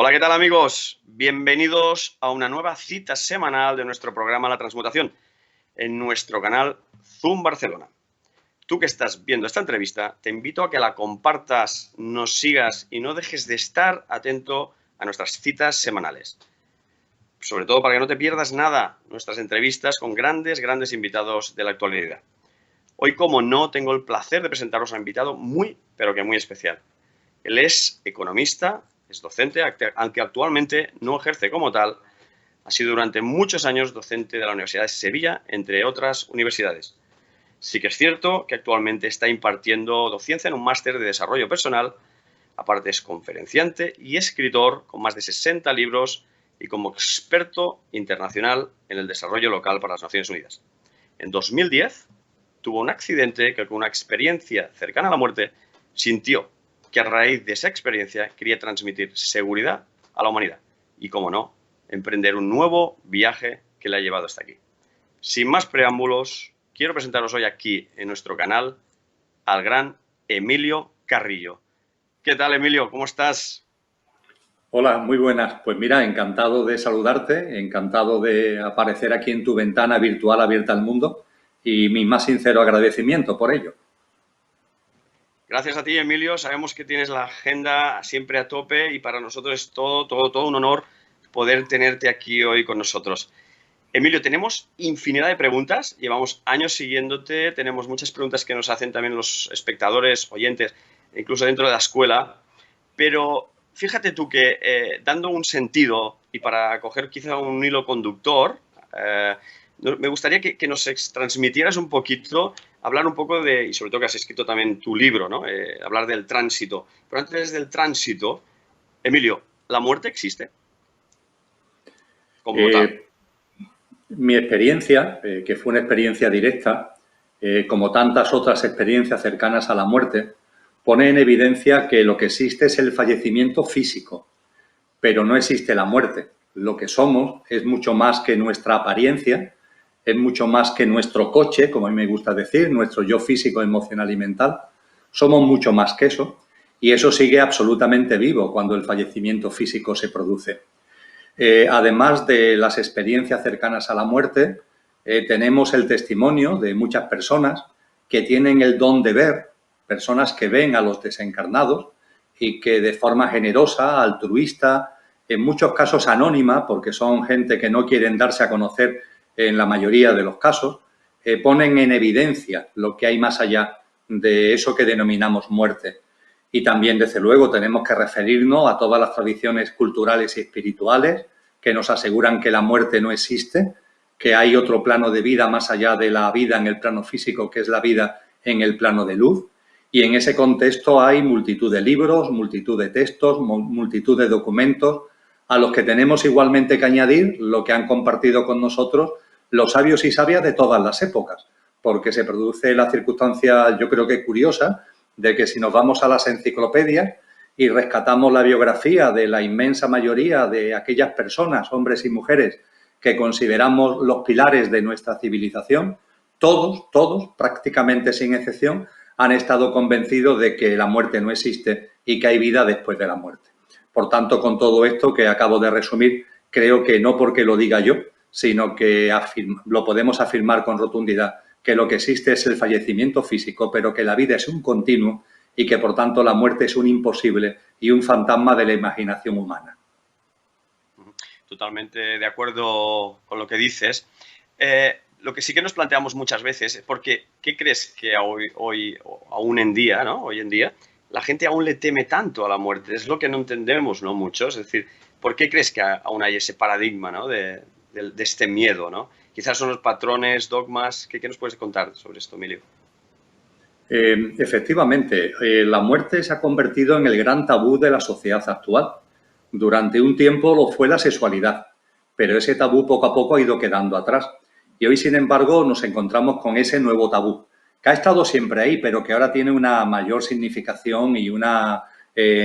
Hola, ¿qué tal amigos? Bienvenidos a una nueva cita semanal de nuestro programa La Transmutación en nuestro canal Zoom Barcelona. Tú que estás viendo esta entrevista, te invito a que la compartas, nos sigas y no dejes de estar atento a nuestras citas semanales. Sobre todo para que no te pierdas nada, nuestras entrevistas con grandes invitados de la actualidad. Hoy, como no, tengo el placer de presentaros a un invitado muy, pero que muy especial. Él es economista, es docente, aunque actualmente no ejerce como tal. Ha sido durante muchos años docente de la Universidad de Sevilla, entre otras universidades. Sí que es cierto que actualmente está impartiendo docencia en un máster de desarrollo personal. Aparte es conferenciante y escritor con más de 60 libros y como experto internacional en el desarrollo local para las Naciones Unidas. En 2010 tuvo un accidente que con una experiencia cercana a la muerte sintió que a raíz de esa experiencia quería transmitir seguridad a la humanidad y, como no, emprender un nuevo viaje que le ha llevado hasta aquí. Sin más preámbulos, quiero presentaros hoy aquí en nuestro canal al gran Emilio Carrillo. ¿Qué tal, Emilio? ¿Cómo estás? Hola, muy buenas. Pues mira, encantado de saludarte, encantado de aparecer aquí en tu ventana virtual abierta al mundo y mi más sincero agradecimiento por ello. Gracias a ti, Emilio. Sabemos que tienes la agenda siempre a tope y para nosotros es todo un honor poder tenerte aquí hoy con nosotros. Emilio, tenemos infinidad de preguntas, llevamos años siguiéndote, tenemos muchas preguntas que nos hacen también los espectadores, oyentes, incluso dentro de la escuela, pero fíjate tú que dando un sentido y para coger quizá un hilo conductor, me gustaría que nos transmitieras un poquito, hablar un poco de, y sobre todo que has escrito también tu libro, ¿no? Hablar del tránsito. Pero antes del tránsito, Emilio, ¿la muerte existe? Como tal. Mi experiencia, que fue una experiencia directa, como tantas otras experiencias cercanas a la muerte, pone en evidencia que lo que existe es el fallecimiento físico, pero no existe la muerte. Lo que somos es mucho más que nuestra apariencia, es mucho más que nuestro coche, como a mí me gusta decir, nuestro yo físico, emocional y mental. Somos mucho más que eso y eso sigue absolutamente vivo cuando el fallecimiento físico se produce. Además de las experiencias cercanas a la muerte, tenemos el testimonio de muchas personas que tienen el don de ver, personas que ven a los desencarnados y que de forma generosa, altruista, en muchos casos anónima, porque son gente que no quieren darse a conocer en la mayoría de los casos, ponen en evidencia lo que hay más allá de eso que denominamos muerte. Y también, desde luego, tenemos que referirnos a todas las tradiciones culturales y espirituales que nos aseguran que la muerte no existe, que hay otro plano de vida más allá de la vida en el plano físico, que es la vida en el plano de luz. Y en ese contexto hay multitud de libros, multitud de textos, multitud de documentos, a los que tenemos igualmente que añadir lo que han compartido con nosotros los sabios y sabias de todas las épocas, porque se produce la circunstancia, yo creo que curiosa, de que si nos vamos a las enciclopedias y rescatamos la biografía de la inmensa mayoría de aquellas personas, hombres y mujeres, que consideramos los pilares de nuestra civilización, todos, prácticamente sin excepción, han estado convencidos de que la muerte no existe y que hay vida después de la muerte. Por tanto, con todo esto que acabo de resumir, creo que no porque lo diga yo, sino que lo podemos afirmar con rotundidad, que lo que existe es el fallecimiento físico, pero que la vida es un continuo y que, por tanto, la muerte es un imposible y un fantasma de la imaginación humana. Totalmente de acuerdo con lo que dices. Lo que sí que nos planteamos muchas veces es porque, ¿qué crees que aún en día, ¿no? Hoy en día, la gente aún le teme tanto a la muerte? Es lo que no entendemos, ¿no? Muchos. Es decir, ¿por qué crees que aún hay ese paradigma, ¿no? de este miedo, ¿no? Quizás son los patrones, dogmas. ¿Qué nos puedes contar sobre esto, Emilio? Efectivamente, la muerte se ha convertido en el gran tabú de la sociedad actual. Durante un tiempo lo fue la sexualidad, pero ese tabú poco a poco ha ido quedando atrás. Y hoy, sin embargo, nos encontramos con ese nuevo tabú, que ha estado siempre ahí, pero que ahora tiene una mayor significación y una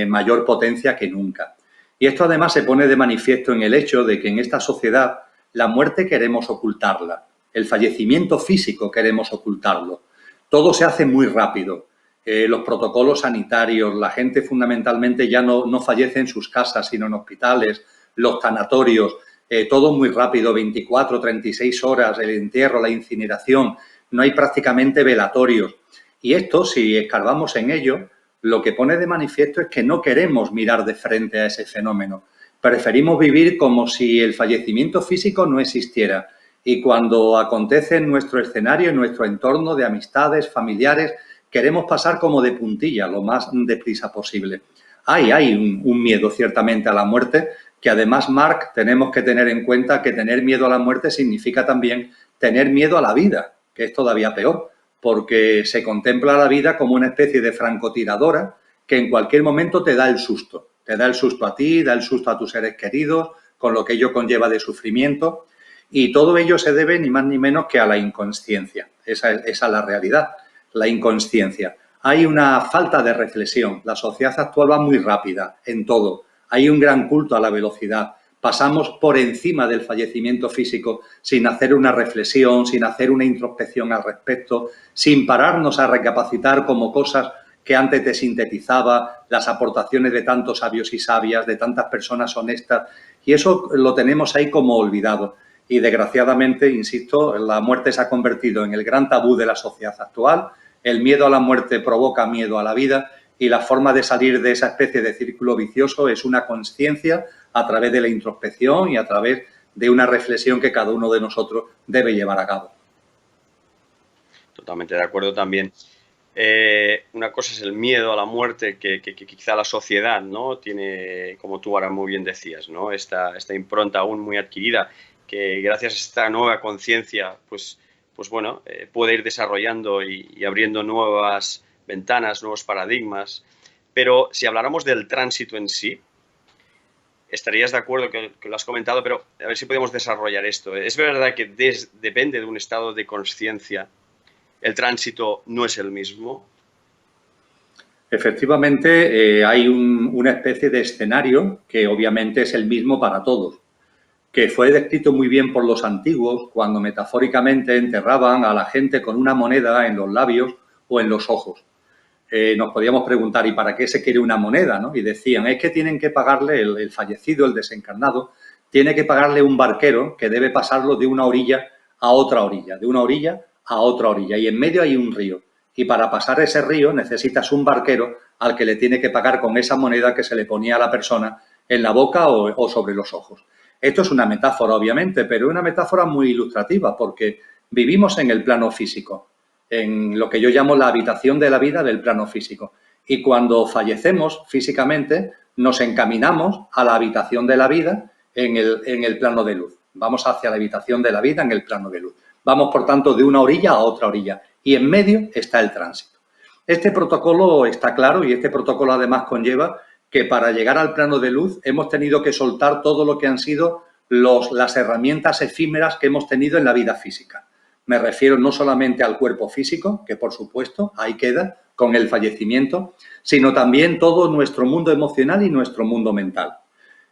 mayor potencia que nunca. Y esto además se pone de manifiesto en el hecho de que en esta sociedad la muerte queremos ocultarla, el fallecimiento físico queremos ocultarlo. Todo se hace muy rápido. los protocolos sanitarios, la gente fundamentalmente ya no fallece en sus casas, sino en hospitales, los tanatorios, todo muy rápido, 24, 36 horas, el entierro, la incineración, no hay prácticamente velatorios. Y esto, si escarbamos en ello, lo que pone de manifiesto es que no queremos mirar de frente a ese fenómeno. Preferimos vivir como si el fallecimiento físico no existiera. Y cuando acontece en nuestro escenario, en nuestro entorno de amistades, familiares, queremos pasar como de puntilla, lo más deprisa posible. Hay un miedo ciertamente a la muerte, que además, Marc, tenemos que tener en cuenta que tener miedo a la muerte significa también tener miedo a la vida, que es todavía peor, porque se contempla la vida como una especie de francotiradora que en cualquier momento te da el susto. Te da el susto a ti, da el susto a tus seres queridos, con lo que ello conlleva de sufrimiento. Y todo ello se debe ni más ni menos que a la inconsciencia. Esa es la realidad, la inconsciencia. Hay una falta de reflexión. La sociedad actual va muy rápida en todo. Hay un gran culto a la velocidad. Pasamos por encima del fallecimiento físico sin hacer una reflexión, sin hacer una introspección al respecto, sin pararnos a recapacitar como cosas que antes te sintetizaba, las aportaciones de tantos sabios y sabias, de tantas personas honestas, y eso lo tenemos ahí como olvidado. Y desgraciadamente, insisto, la muerte se ha convertido en el gran tabú de la sociedad actual. El miedo a la muerte provoca miedo a la vida y la forma de salir de esa especie de círculo vicioso es una consciencia a través de la introspección y a través de una reflexión que cada uno de nosotros debe llevar a cabo. Totalmente de acuerdo también. Una cosa es el miedo a la muerte que quizá la sociedad, ¿no?, tiene, como tú ahora muy bien decías, ¿no?, esta impronta aún muy adquirida, que gracias a esta nueva conciencia, pues bueno, puede ir desarrollando y abriendo nuevas ventanas, nuevos paradigmas. Pero si habláramos del tránsito en sí, estarías de acuerdo, que lo has comentado, pero a ver si podemos desarrollar esto. Es verdad que depende de un estado de conciencia, el tránsito no es el mismo. Efectivamente, hay una especie de escenario que obviamente es el mismo para todos, que fue descrito muy bien por los antiguos cuando metafóricamente enterraban a la gente con una moneda en los labios o en los ojos. Nos podíamos preguntar, ¿y para qué se quiere una moneda?, ¿no? Y decían, es que tienen que pagarle, el fallecido, el desencarnado, tiene que pagarle un barquero que debe pasarlo de una orilla a otra orilla, de una orilla a otra orilla, y en medio hay un río. Y para pasar ese río necesitas un barquero al que le tiene que pagar con esa moneda que se le ponía a la persona en la boca o sobre los ojos. Esto es una metáfora, obviamente, pero una metáfora muy ilustrativa porque vivimos en el plano físico, en lo que yo llamo la habitación de la vida del plano físico. Y cuando fallecemos físicamente, nos encaminamos a la habitación de la vida en el plano de luz. Vamos hacia la habitación de la vida en el plano de luz. Vamos, por tanto, de una orilla a otra orilla. Y en medio está el tránsito. Este protocolo está claro y este protocolo además conlleva que para llegar al plano de luz hemos tenido que soltar todo lo que han sido las herramientas efímeras que hemos tenido en la vida física. Me refiero no solamente al cuerpo físico, que por supuesto ahí queda con el fallecimiento, sino también todo nuestro mundo emocional y nuestro mundo mental.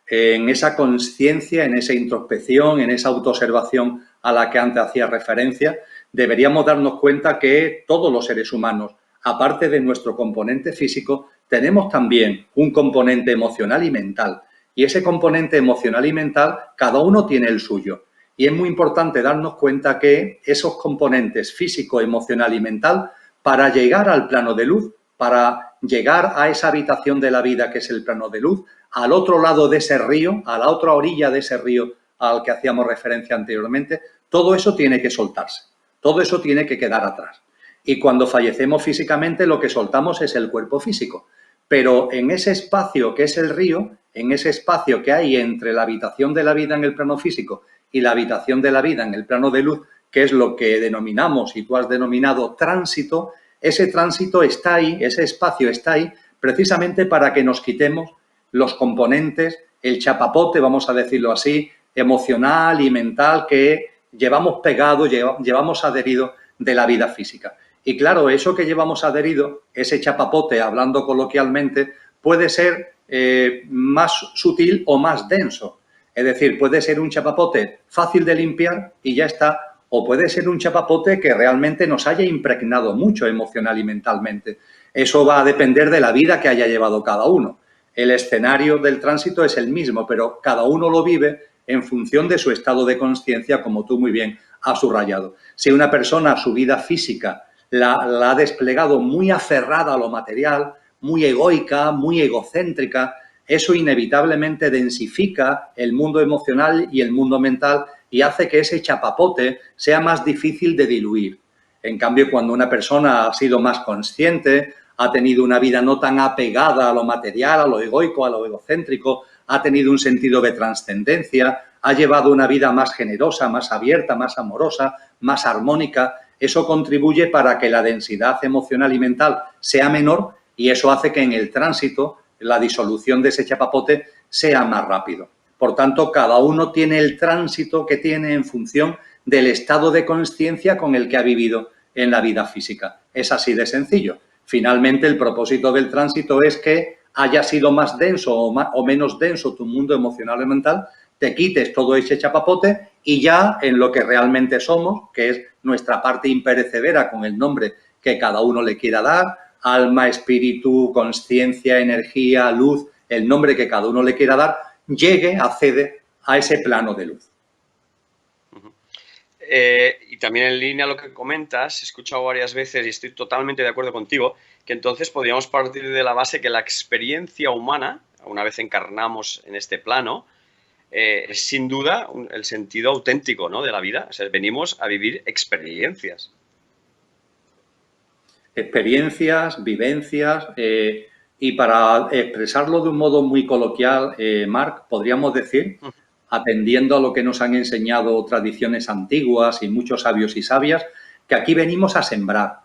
En esa conciencia, en esa introspección, en esa autoobservación a la que antes hacía referencia, deberíamos darnos cuenta que todos los seres humanos, aparte de nuestro componente físico, tenemos también un componente emocional y mental. Y ese componente emocional y mental, cada uno tiene el suyo. Y es muy importante darnos cuenta que esos componentes físico, emocional y mental, para llegar al plano de luz, para llegar a esa habitación de la vida que es el plano de luz, al otro lado de ese río, a la otra orilla de ese río al que hacíamos referencia anteriormente, todo eso tiene que soltarse, todo eso tiene que quedar atrás. Y cuando fallecemos físicamente, lo que soltamos es el cuerpo físico. Pero en ese espacio que es el río, en ese espacio que hay entre la habitación de la vida en el plano físico y la habitación de la vida en el plano de luz, que es lo que denominamos y tú has denominado tránsito, ese tránsito está ahí, ese espacio está ahí precisamente para que nos quitemos los componentes, el chapapote, vamos a decirlo así, emocional y mental que llevamos pegado, llevamos adherido de la vida física. Y claro, eso que llevamos adherido, ese chapapote, hablando coloquialmente, puede ser más sutil o más denso. Es decir, puede ser un chapapote fácil de limpiar y ya está, o puede ser un chapapote que realmente nos haya impregnado mucho emocional y mentalmente. Eso va a depender de la vida que haya llevado cada uno. El escenario del tránsito es el mismo, pero cada uno lo vive en función de su estado de conciencia, como tú muy bien has subrayado. Si una persona, su vida física, la ha desplegado muy aferrada a lo material, muy egoica, muy egocéntrica, eso inevitablemente densifica el mundo emocional y el mundo mental y hace que ese chapapote sea más difícil de diluir. En cambio, cuando una persona ha sido más consciente, ha tenido una vida no tan apegada a lo material, a lo egoico, a lo egocéntrico, ha tenido un sentido de trascendencia, ha llevado una vida más generosa, más abierta, más amorosa, más armónica, eso contribuye para que la densidad emocional y mental sea menor y eso hace que en el tránsito la disolución de ese chapapote sea más rápido. Por tanto, cada uno tiene el tránsito que tiene en función del estado de conciencia con el que ha vivido en la vida física. Es así de sencillo. Finalmente, el propósito del tránsito es que haya sido más denso o menos denso tu mundo emocional y mental, te quites todo ese chapapote y ya en lo que realmente somos, que es nuestra parte imperecedera con el nombre que cada uno le quiera dar, alma, espíritu, conciencia, energía, luz, el nombre que cada uno le quiera dar, llegue, accede a ese plano de luz. Y también en línea a lo que comentas, he escuchado varias veces y estoy totalmente de acuerdo contigo, que entonces podríamos partir de la base que la experiencia humana, una vez encarnamos en este plano, es sin duda el sentido auténtico, ¿no?, de la vida. O sea, venimos a vivir experiencias. Experiencias, vivencias, y para expresarlo de un modo muy coloquial, Marc, podríamos decir, atendiendo a lo que nos han enseñado tradiciones antiguas y muchos sabios y sabias, que aquí venimos a sembrar.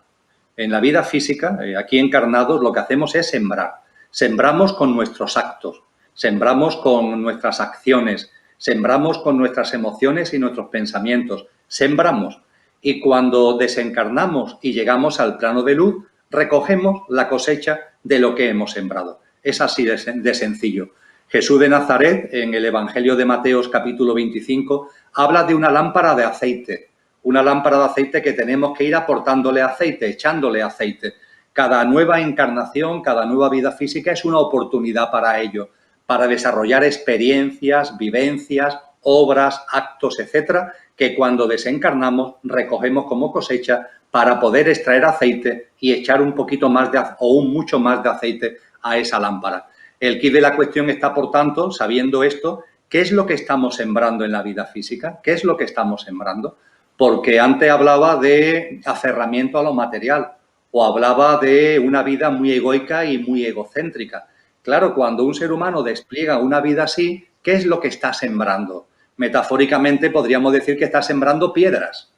En la vida física, aquí encarnados, lo que hacemos es sembrar. Sembramos con nuestros actos, sembramos con nuestras acciones, sembramos con nuestras emociones y nuestros pensamientos, sembramos. Y cuando desencarnamos y llegamos al plano de luz, recogemos la cosecha de lo que hemos sembrado. Es así de sencillo. Jesús de Nazaret, en el Evangelio de Mateo, capítulo 25, habla de una lámpara de aceite. Una lámpara de aceite que tenemos que ir aportándole aceite, echándole aceite. Cada nueva encarnación, cada nueva vida física es una oportunidad para ello, para desarrollar experiencias, vivencias, obras, actos, etcétera, que cuando desencarnamos recogemos como cosecha para poder extraer aceite y echar un poquito más o un mucho más de aceite a esa lámpara. El quid de la cuestión está, por tanto, sabiendo esto, ¿qué es lo que estamos sembrando en la vida física? ¿Qué es lo que estamos sembrando? Porque antes hablaba de aferramiento a lo material o hablaba de una vida muy egoica y muy egocéntrica. Claro, cuando un ser humano despliega una vida así, ¿qué es lo que está sembrando? Metafóricamente podríamos decir que está sembrando piedras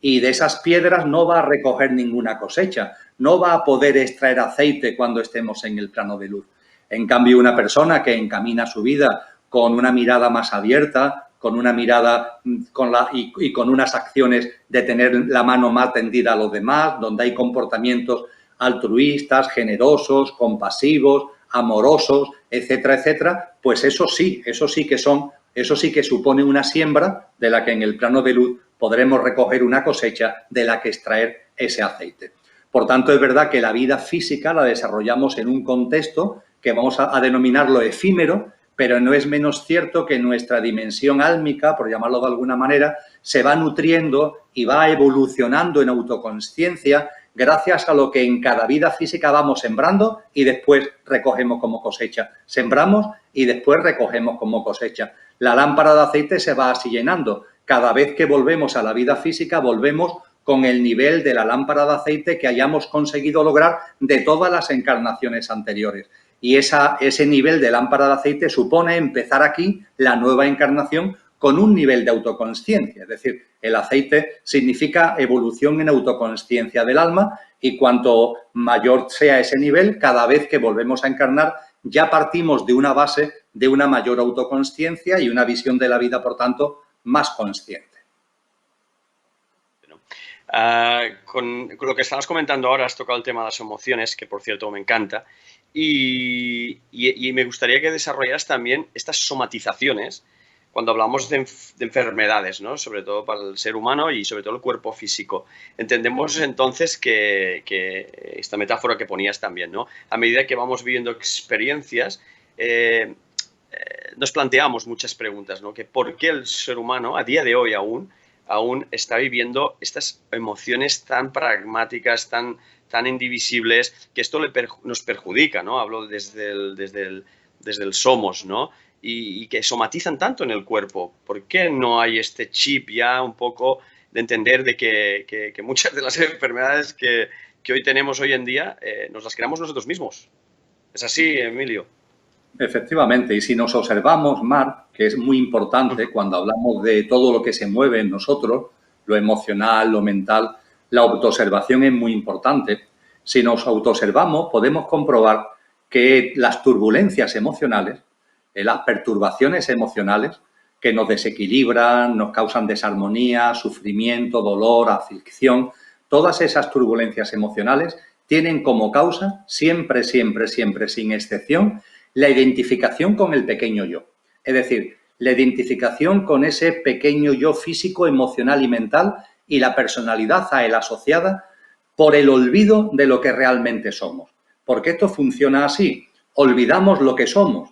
y de esas piedras no va a recoger ninguna cosecha, no va a poder extraer aceite cuando estemos en el plano de luz. En cambio, una persona que encamina su vida con una mirada más abierta, con una mirada y con unas acciones de tener la mano más tendida a los demás, donde hay comportamientos altruistas, generosos, compasivos, amorosos, etcétera, etcétera, pues eso sí que supone una siembra de la que en el plano de luz podremos recoger una cosecha de la que extraer ese aceite. Por tanto, es verdad que la vida física la desarrollamos en un contexto que vamos a denominarlo efímero, pero no es menos cierto que nuestra dimensión álmica, por llamarlo de alguna manera, se va nutriendo y va evolucionando en autoconsciencia gracias a lo que en cada vida física vamos sembrando y después recogemos como cosecha. Sembramos y después recogemos como cosecha. La lámpara de aceite se va así llenando. Cada vez que volvemos a la vida física, volvemos con el nivel de la lámpara de aceite que hayamos conseguido lograr de todas las encarnaciones anteriores. Y ese nivel de lámpara de aceite supone empezar aquí la nueva encarnación con un nivel de autoconsciencia. Es decir, el aceite significa evolución en autoconsciencia del alma y cuanto mayor sea ese nivel, cada vez que volvemos a encarnar, ya partimos de una base de una mayor autoconsciencia y una visión de la vida, por tanto, más consciente. Con lo que estabas comentando ahora, has tocado el tema de las emociones, que por cierto me encanta, y me gustaría que desarrollaras también estas somatizaciones, cuando hablamos de enfermedades, ¿no? Sobre todo para el ser humano y sobre todo el cuerpo físico. Entendemos entonces que esta metáfora que ponías también, ¿no? A medida que vamos viviendo experiencias, nos planteamos muchas preguntas, ¿no? Que por qué el ser humano, a día de hoy aún está viviendo estas emociones tan pragmáticas, tan indivisibles, que esto nos perjudica, ¿no? Hablo desde el somos, ¿no? Y que somatizan tanto en el cuerpo. ¿Por qué no hay este chip ya un poco de entender de que muchas de las enfermedades que hoy tenemos hoy en día nos las creamos nosotros mismos? ¿Es así, Emilio? Efectivamente, y si nos observamos, Marc, que es muy importante cuando hablamos de todo lo que se mueve en nosotros, lo emocional, lo mental, la autoobservación es muy importante. Si nos autoobservamos, podemos comprobar que las turbulencias emocionales, las perturbaciones emocionales que nos desequilibran, nos causan desarmonía, sufrimiento, dolor, aflicción, todas esas turbulencias emocionales tienen como causa, siempre, siempre, siempre, sin excepción, la identificación con el pequeño yo. Es decir, la identificación con ese pequeño yo físico, emocional y mental y la personalidad a él asociada por el olvido de lo que realmente somos. Porque esto funciona así. Olvidamos lo que somos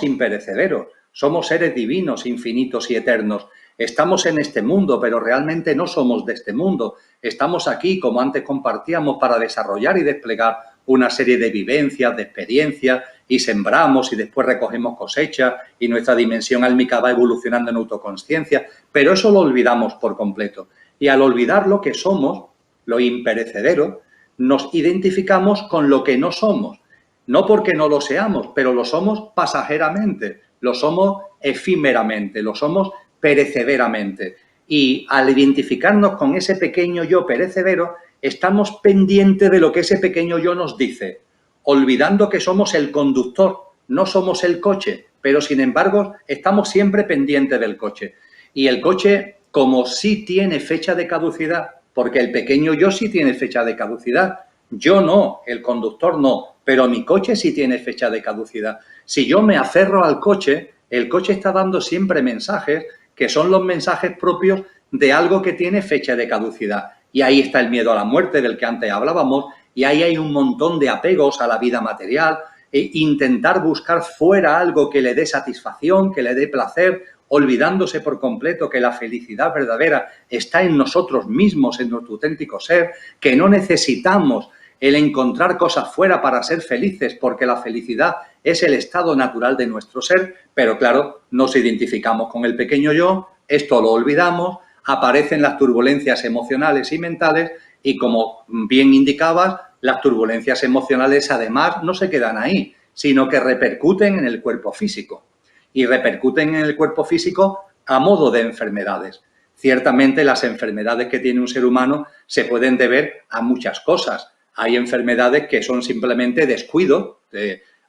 imperecederos, somos seres divinos, infinitos y eternos. Estamos en este mundo, pero realmente no somos de este mundo. Estamos aquí, como antes compartíamos, para desarrollar y desplegar una serie de vivencias, de experiencias, y sembramos y después recogemos cosecha y nuestra dimensión álmica va evolucionando en autoconsciencia, pero eso lo olvidamos por completo. Y al olvidar lo que somos, lo imperecedero, nos identificamos con lo que no somos. No porque no lo seamos, pero lo somos pasajeramente, lo somos efímeramente, lo somos perecederamente. Y al identificarnos con ese pequeño yo perecedero, estamos pendientes de lo que ese pequeño yo nos dice, olvidando que somos el conductor, no somos el coche, pero sin embargo estamos siempre pendientes del coche. Y el coche, como sí tiene fecha de caducidad, porque el pequeño yo sí tiene fecha de caducidad, yo no, el conductor no, pero mi coche sí tiene fecha de caducidad. Si yo me aferro al coche, el coche está dando siempre mensajes que son los mensajes propios de algo que tiene fecha de caducidad. Y ahí está el miedo a la muerte del que antes hablábamos, y ahí hay un montón de apegos a la vida material, e intentar buscar fuera algo que le dé satisfacción, que le dé placer, olvidándose por completo que la felicidad verdadera está en nosotros mismos, en nuestro auténtico ser, que no necesitamos el encontrar cosas fuera para ser felices, porque la felicidad es el estado natural de nuestro ser, pero claro, nos identificamos con el pequeño yo, esto lo olvidamos, aparecen las turbulencias emocionales y mentales y, como bien indicabas, las turbulencias emocionales además no se quedan ahí, sino que repercuten en el cuerpo físico. Y repercuten en el cuerpo físico a modo de enfermedades. Ciertamente las enfermedades que tiene un ser humano se pueden deber a muchas cosas. Hay enfermedades que son simplemente descuido,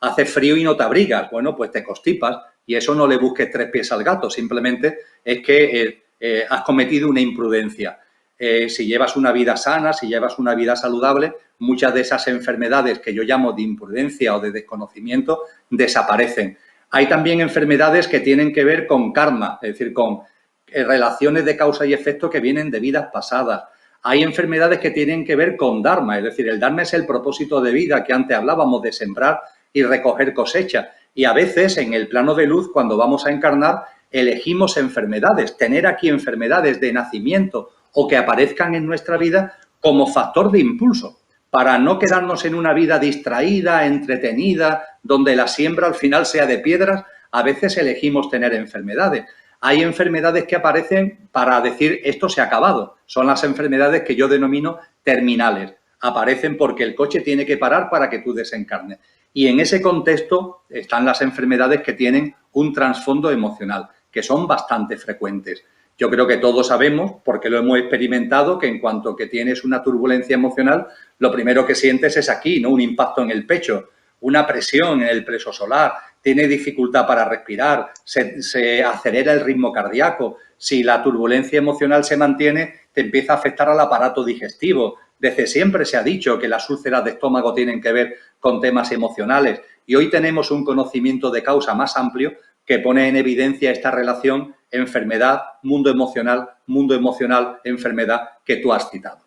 hace frío y no te abrigas, bueno, pues te constipas y eso no le busques tres pies al gato, simplemente es que has cometido una imprudencia. Si llevas una vida sana, si llevas una vida saludable, muchas de esas enfermedades que yo llamo de imprudencia o de desconocimiento desaparecen. Hay también enfermedades que tienen que ver con karma, es decir, con relaciones de causa y efecto que vienen de vidas pasadas. Hay enfermedades que tienen que ver con dharma, es decir, el dharma es el propósito de vida que antes hablábamos de sembrar y recoger cosecha. Y a veces en el plano de luz, cuando vamos a encarnar, elegimos enfermedades, tener aquí enfermedades de nacimiento o que aparezcan en nuestra vida como factor de impulso, para no quedarnos en una vida distraída, entretenida, donde la siembra al final sea de piedras. A veces elegimos tener enfermedades. Hay enfermedades que aparecen para decir esto se ha acabado. Son las enfermedades que yo denomino terminales. Aparecen porque el coche tiene que parar para que tú desencarnes. Y en ese contexto están las enfermedades que tienen un trasfondo emocional, que son bastante frecuentes. Yo creo que todos sabemos, porque lo hemos experimentado, que en cuanto que tienes una turbulencia emocional, lo primero que sientes es aquí, ¿no? Un impacto en el pecho, una presión en el plexo solar, tienes dificultad para respirar, se acelera el ritmo cardíaco. Si la turbulencia emocional se mantiene, te empieza a afectar al aparato digestivo. Desde siempre se ha dicho que las úlceras de estómago tienen que ver con temas emocionales y hoy tenemos un conocimiento de causa más amplio que pone en evidencia esta relación enfermedad, mundo emocional, enfermedad que tú has citado.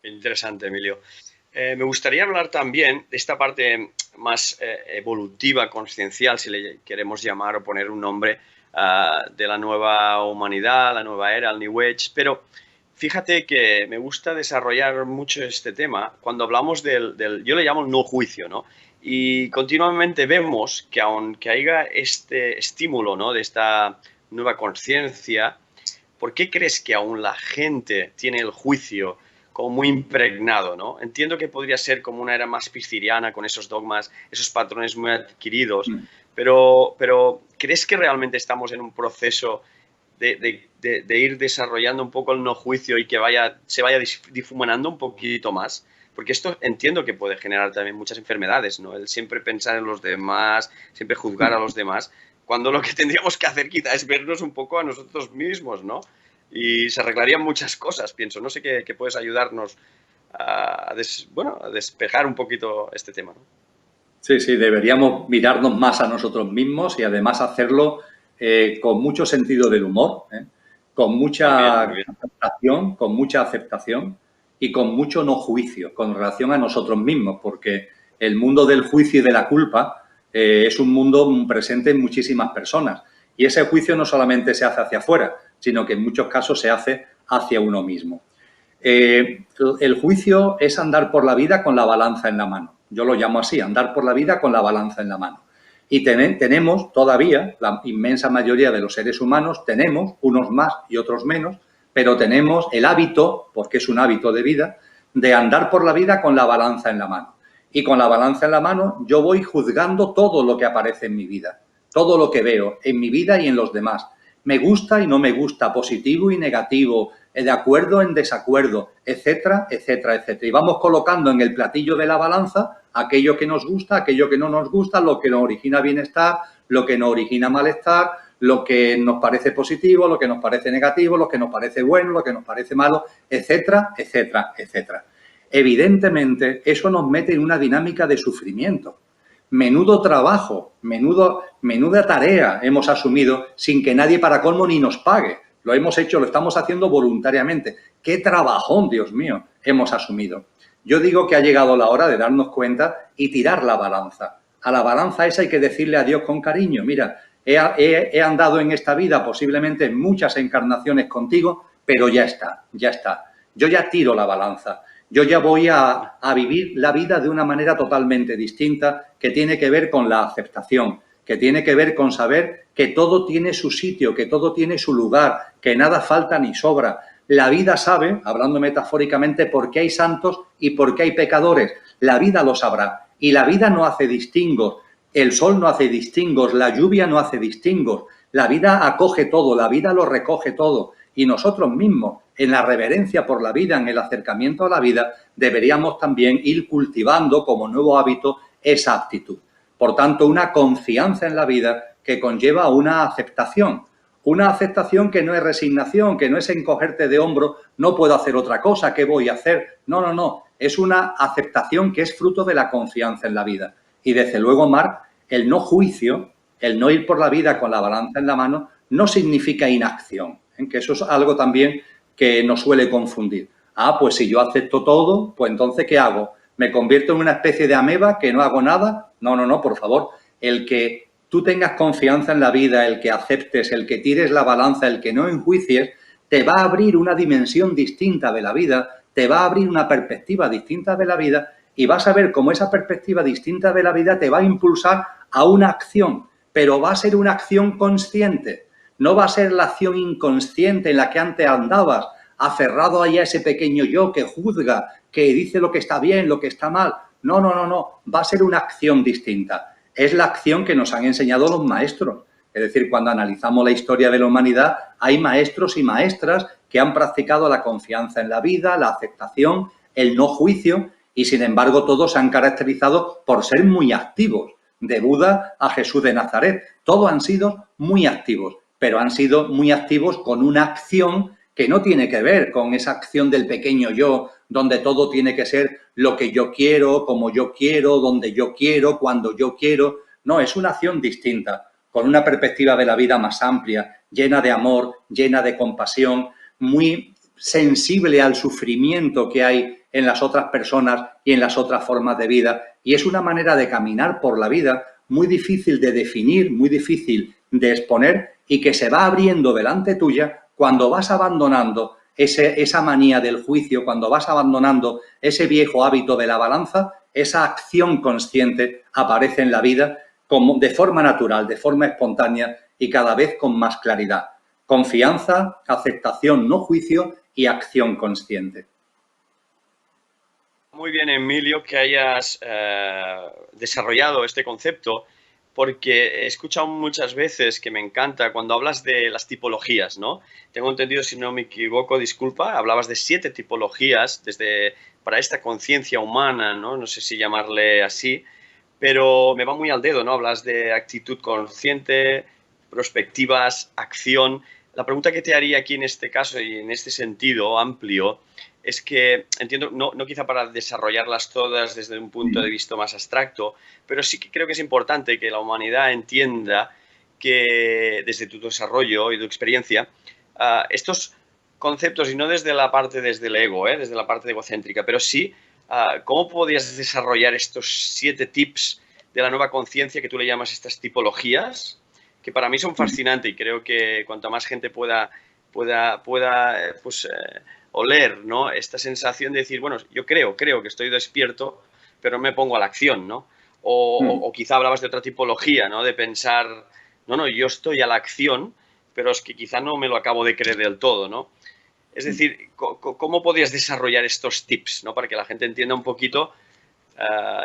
Interesante, Emilio. Me gustaría hablar también de esta parte más evolutiva, consciencial, si le queremos llamar o poner un nombre, de la nueva humanidad, la nueva era, el New Age, pero fíjate que me gusta desarrollar mucho este tema cuando hablamos yo le llamo el no juicio, ¿no? Y continuamente vemos que aunque haya este estímulo, ¿no?, de esta nueva conciencia, ¿por qué crees que aún la gente tiene el juicio como muy impregnado, ¿no? Entiendo que podría ser como una era más pisciniana con esos dogmas, esos patrones muy adquiridos, pero ¿crees que realmente estamos en un proceso de ir desarrollando un poco el no juicio y que se vaya difuminando un poquito más? Porque esto entiendo que puede generar también muchas enfermedades, ¿no? El siempre pensar en los demás, siempre juzgar a los demás, cuando lo que tendríamos que hacer quizá es vernos un poco a nosotros mismos, ¿no? Y se arreglarían muchas cosas, pienso. No sé qué puedes ayudarnos a despejar un poquito este tema, ¿no? Sí, deberíamos mirarnos más a nosotros mismos y además hacerlo con mucho sentido del humor, con mucha aceptación y con mucho no juicio con relación a nosotros mismos, porque el mundo del juicio y de la culpa es un mundo presente en muchísimas personas. Y ese juicio no solamente se hace hacia afuera, sino que en muchos casos se hace hacia uno mismo. El juicio es andar por la vida con la balanza en la mano. Yo lo llamo así, andar por la vida con la balanza en la mano. Y tenemos todavía, la inmensa mayoría de los seres humanos, tenemos, unos más y otros menos, pero tenemos el hábito, porque es un hábito de vida, de andar por la vida con la balanza en la mano. Y con la balanza en la mano yo voy juzgando todo lo que aparece en mi vida, todo lo que veo en mi vida y en los demás. Me gusta y no me gusta, positivo y negativo, de acuerdo en desacuerdo, etcétera, etcétera, etcétera. Y vamos colocando en el platillo de la balanza aquello que nos gusta, aquello que no nos gusta, lo que nos origina bienestar, lo que nos origina malestar, lo que nos parece positivo, lo que nos parece negativo, lo que nos parece bueno, lo que nos parece malo, etcétera, etcétera, etcétera. Evidentemente, eso nos mete en una dinámica de sufrimiento. Menudo trabajo, menuda tarea hemos asumido sin que nadie para colmo ni nos pague. Lo hemos hecho, lo estamos haciendo voluntariamente. ¡Qué trabajón, Dios mío, hemos asumido! Yo digo que ha llegado la hora de darnos cuenta y tirar la balanza. A la balanza esa hay que decirle a Dios con cariño. Mira, he andado en esta vida posiblemente en muchas encarnaciones contigo, pero ya está, ya está. Yo ya tiro la balanza. Yo ya voy a vivir la vida de una manera totalmente distinta, que tiene que ver con la aceptación, que tiene que ver con saber que todo tiene su sitio, que todo tiene su lugar, que nada falta ni sobra. La vida sabe, hablando metafóricamente, por qué hay santos y por qué hay pecadores. La vida lo sabrá. Y la vida no hace distingos. El sol no hace distingos, la lluvia no hace distingos. La vida acoge todo, la vida lo recoge todo. Y nosotros mismos, en la reverencia por la vida, en el acercamiento a la vida, deberíamos también ir cultivando como nuevo hábito esa actitud. Por tanto, una confianza en la vida que conlleva una aceptación que no es resignación, que no es encogerte de hombro, no puedo hacer otra cosa, ¿qué voy a hacer? No, es una aceptación que es fruto de la confianza en la vida. Y desde luego, Marc, el no juicio, el no ir por la vida con la balanza en la mano, no significa inacción, que eso es algo también que nos suele confundir. Pues si yo acepto todo, pues entonces ¿qué hago? ¿Me convierto en una especie de ameba que no hago nada? No, por favor. El que tú tengas confianza en la vida, el que aceptes, el que tires la balanza, el que no enjuicies, te va a abrir una dimensión distinta de la vida, te va a abrir una perspectiva distinta de la vida y vas a ver cómo esa perspectiva distinta de la vida te va a impulsar a una acción, pero va a ser una acción consciente. No va a ser la acción inconsciente en la que antes andabas, aferrado ahí a ese pequeño yo que juzga, que dice lo que está bien, lo que está mal. No. Va a ser una acción distinta. Es la acción que nos han enseñado los maestros. Es decir, cuando analizamos la historia de la humanidad, hay maestros y maestras que han practicado la confianza en la vida, la aceptación, el no juicio, y sin embargo todos se han caracterizado por ser muy activos. De Buda a Jesús de Nazaret, todos han sido muy activos, pero han sido muy activos con una acción que no tiene que ver con esa acción del pequeño yo, donde todo tiene que ser lo que yo quiero, como yo quiero, donde yo quiero, cuando yo quiero. No, es una acción distinta, con una perspectiva de la vida más amplia, llena de amor, llena de compasión, muy sensible al sufrimiento que hay en las otras personas y en las otras formas de vida. Y es una manera de caminar por la vida muy difícil de definir, muy difícil de exponer y que se va abriendo delante tuya cuando vas abandonando esa manía del juicio, cuando vas abandonando ese viejo hábito de la balanza, esa acción consciente aparece en la vida como de forma natural, de forma espontánea y cada vez con más claridad. Confianza, aceptación, no juicio y acción consciente. Muy bien, Emilio, que hayas desarrollado este concepto, porque he escuchado muchas veces que me encanta cuando hablas de las tipologías, ¿no? Tengo entendido, si no me equivoco, disculpa, hablabas de 7 tipologías para esta conciencia humana, ¿no? No sé si llamarle así, pero me va muy al dedo, ¿no? Hablas de actitud consciente, perspectivas, acción. La pregunta que te haría aquí en este caso y en este sentido amplio es que entiendo, no quizá para desarrollarlas todas desde un punto de vista más abstracto, pero sí que creo que es importante que la humanidad entienda que desde tu desarrollo y tu experiencia, estos conceptos, y no desde la parte desde el ego, desde la parte egocéntrica, pero sí cómo podrías desarrollar estos 7 tips de la nueva conciencia que tú le llamas estas tipologías, que para mí son fascinantes y creo que cuanta más gente pueda oler, ¿no? Esta sensación de decir, bueno, yo creo que estoy despierto, pero no me pongo a la acción, ¿no? O quizá hablabas de otra tipología, ¿no? De pensar, no, yo estoy a la acción, pero es que quizá no me lo acabo de creer del todo, ¿no? Es decir, ¿cómo podrías desarrollar estos tips, ¿no? Para que la gente entienda un poquito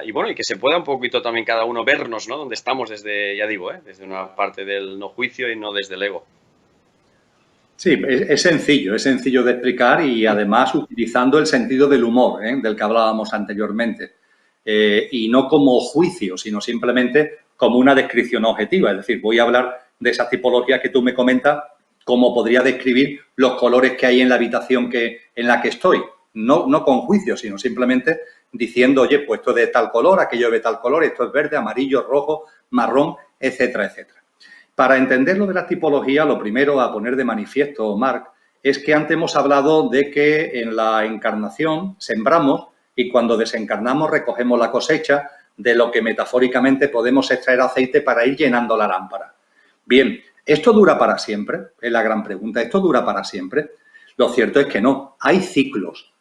y bueno, y que se pueda un poquito también cada uno vernos, ¿no? Donde estamos desde, ya digo, desde una parte del no juicio y no desde el ego. Sí, es sencillo de explicar y además utilizando el sentido del humor, del que hablábamos anteriormente. Y no como juicio, sino simplemente como una descripción objetiva. Es decir, voy a hablar de esa tipología que tú me comentas, cómo podría describir los colores que hay en la habitación en la que estoy. No con juicio, sino simplemente diciendo, oye, pues esto es de tal color, aquello es de tal color, esto es verde, amarillo, rojo, marrón, etcétera, etcétera. Para entender lo de la tipología, lo primero a poner de manifiesto, Marc, es que antes hemos hablado de que en la encarnación sembramos y cuando desencarnamos recogemos la cosecha de lo que metafóricamente podemos extraer aceite para ir llenando la lámpara. Bien, ¿esto dura para siempre? Es la gran pregunta. ¿Esto dura para siempre? Lo cierto es que no. Hay ciclos.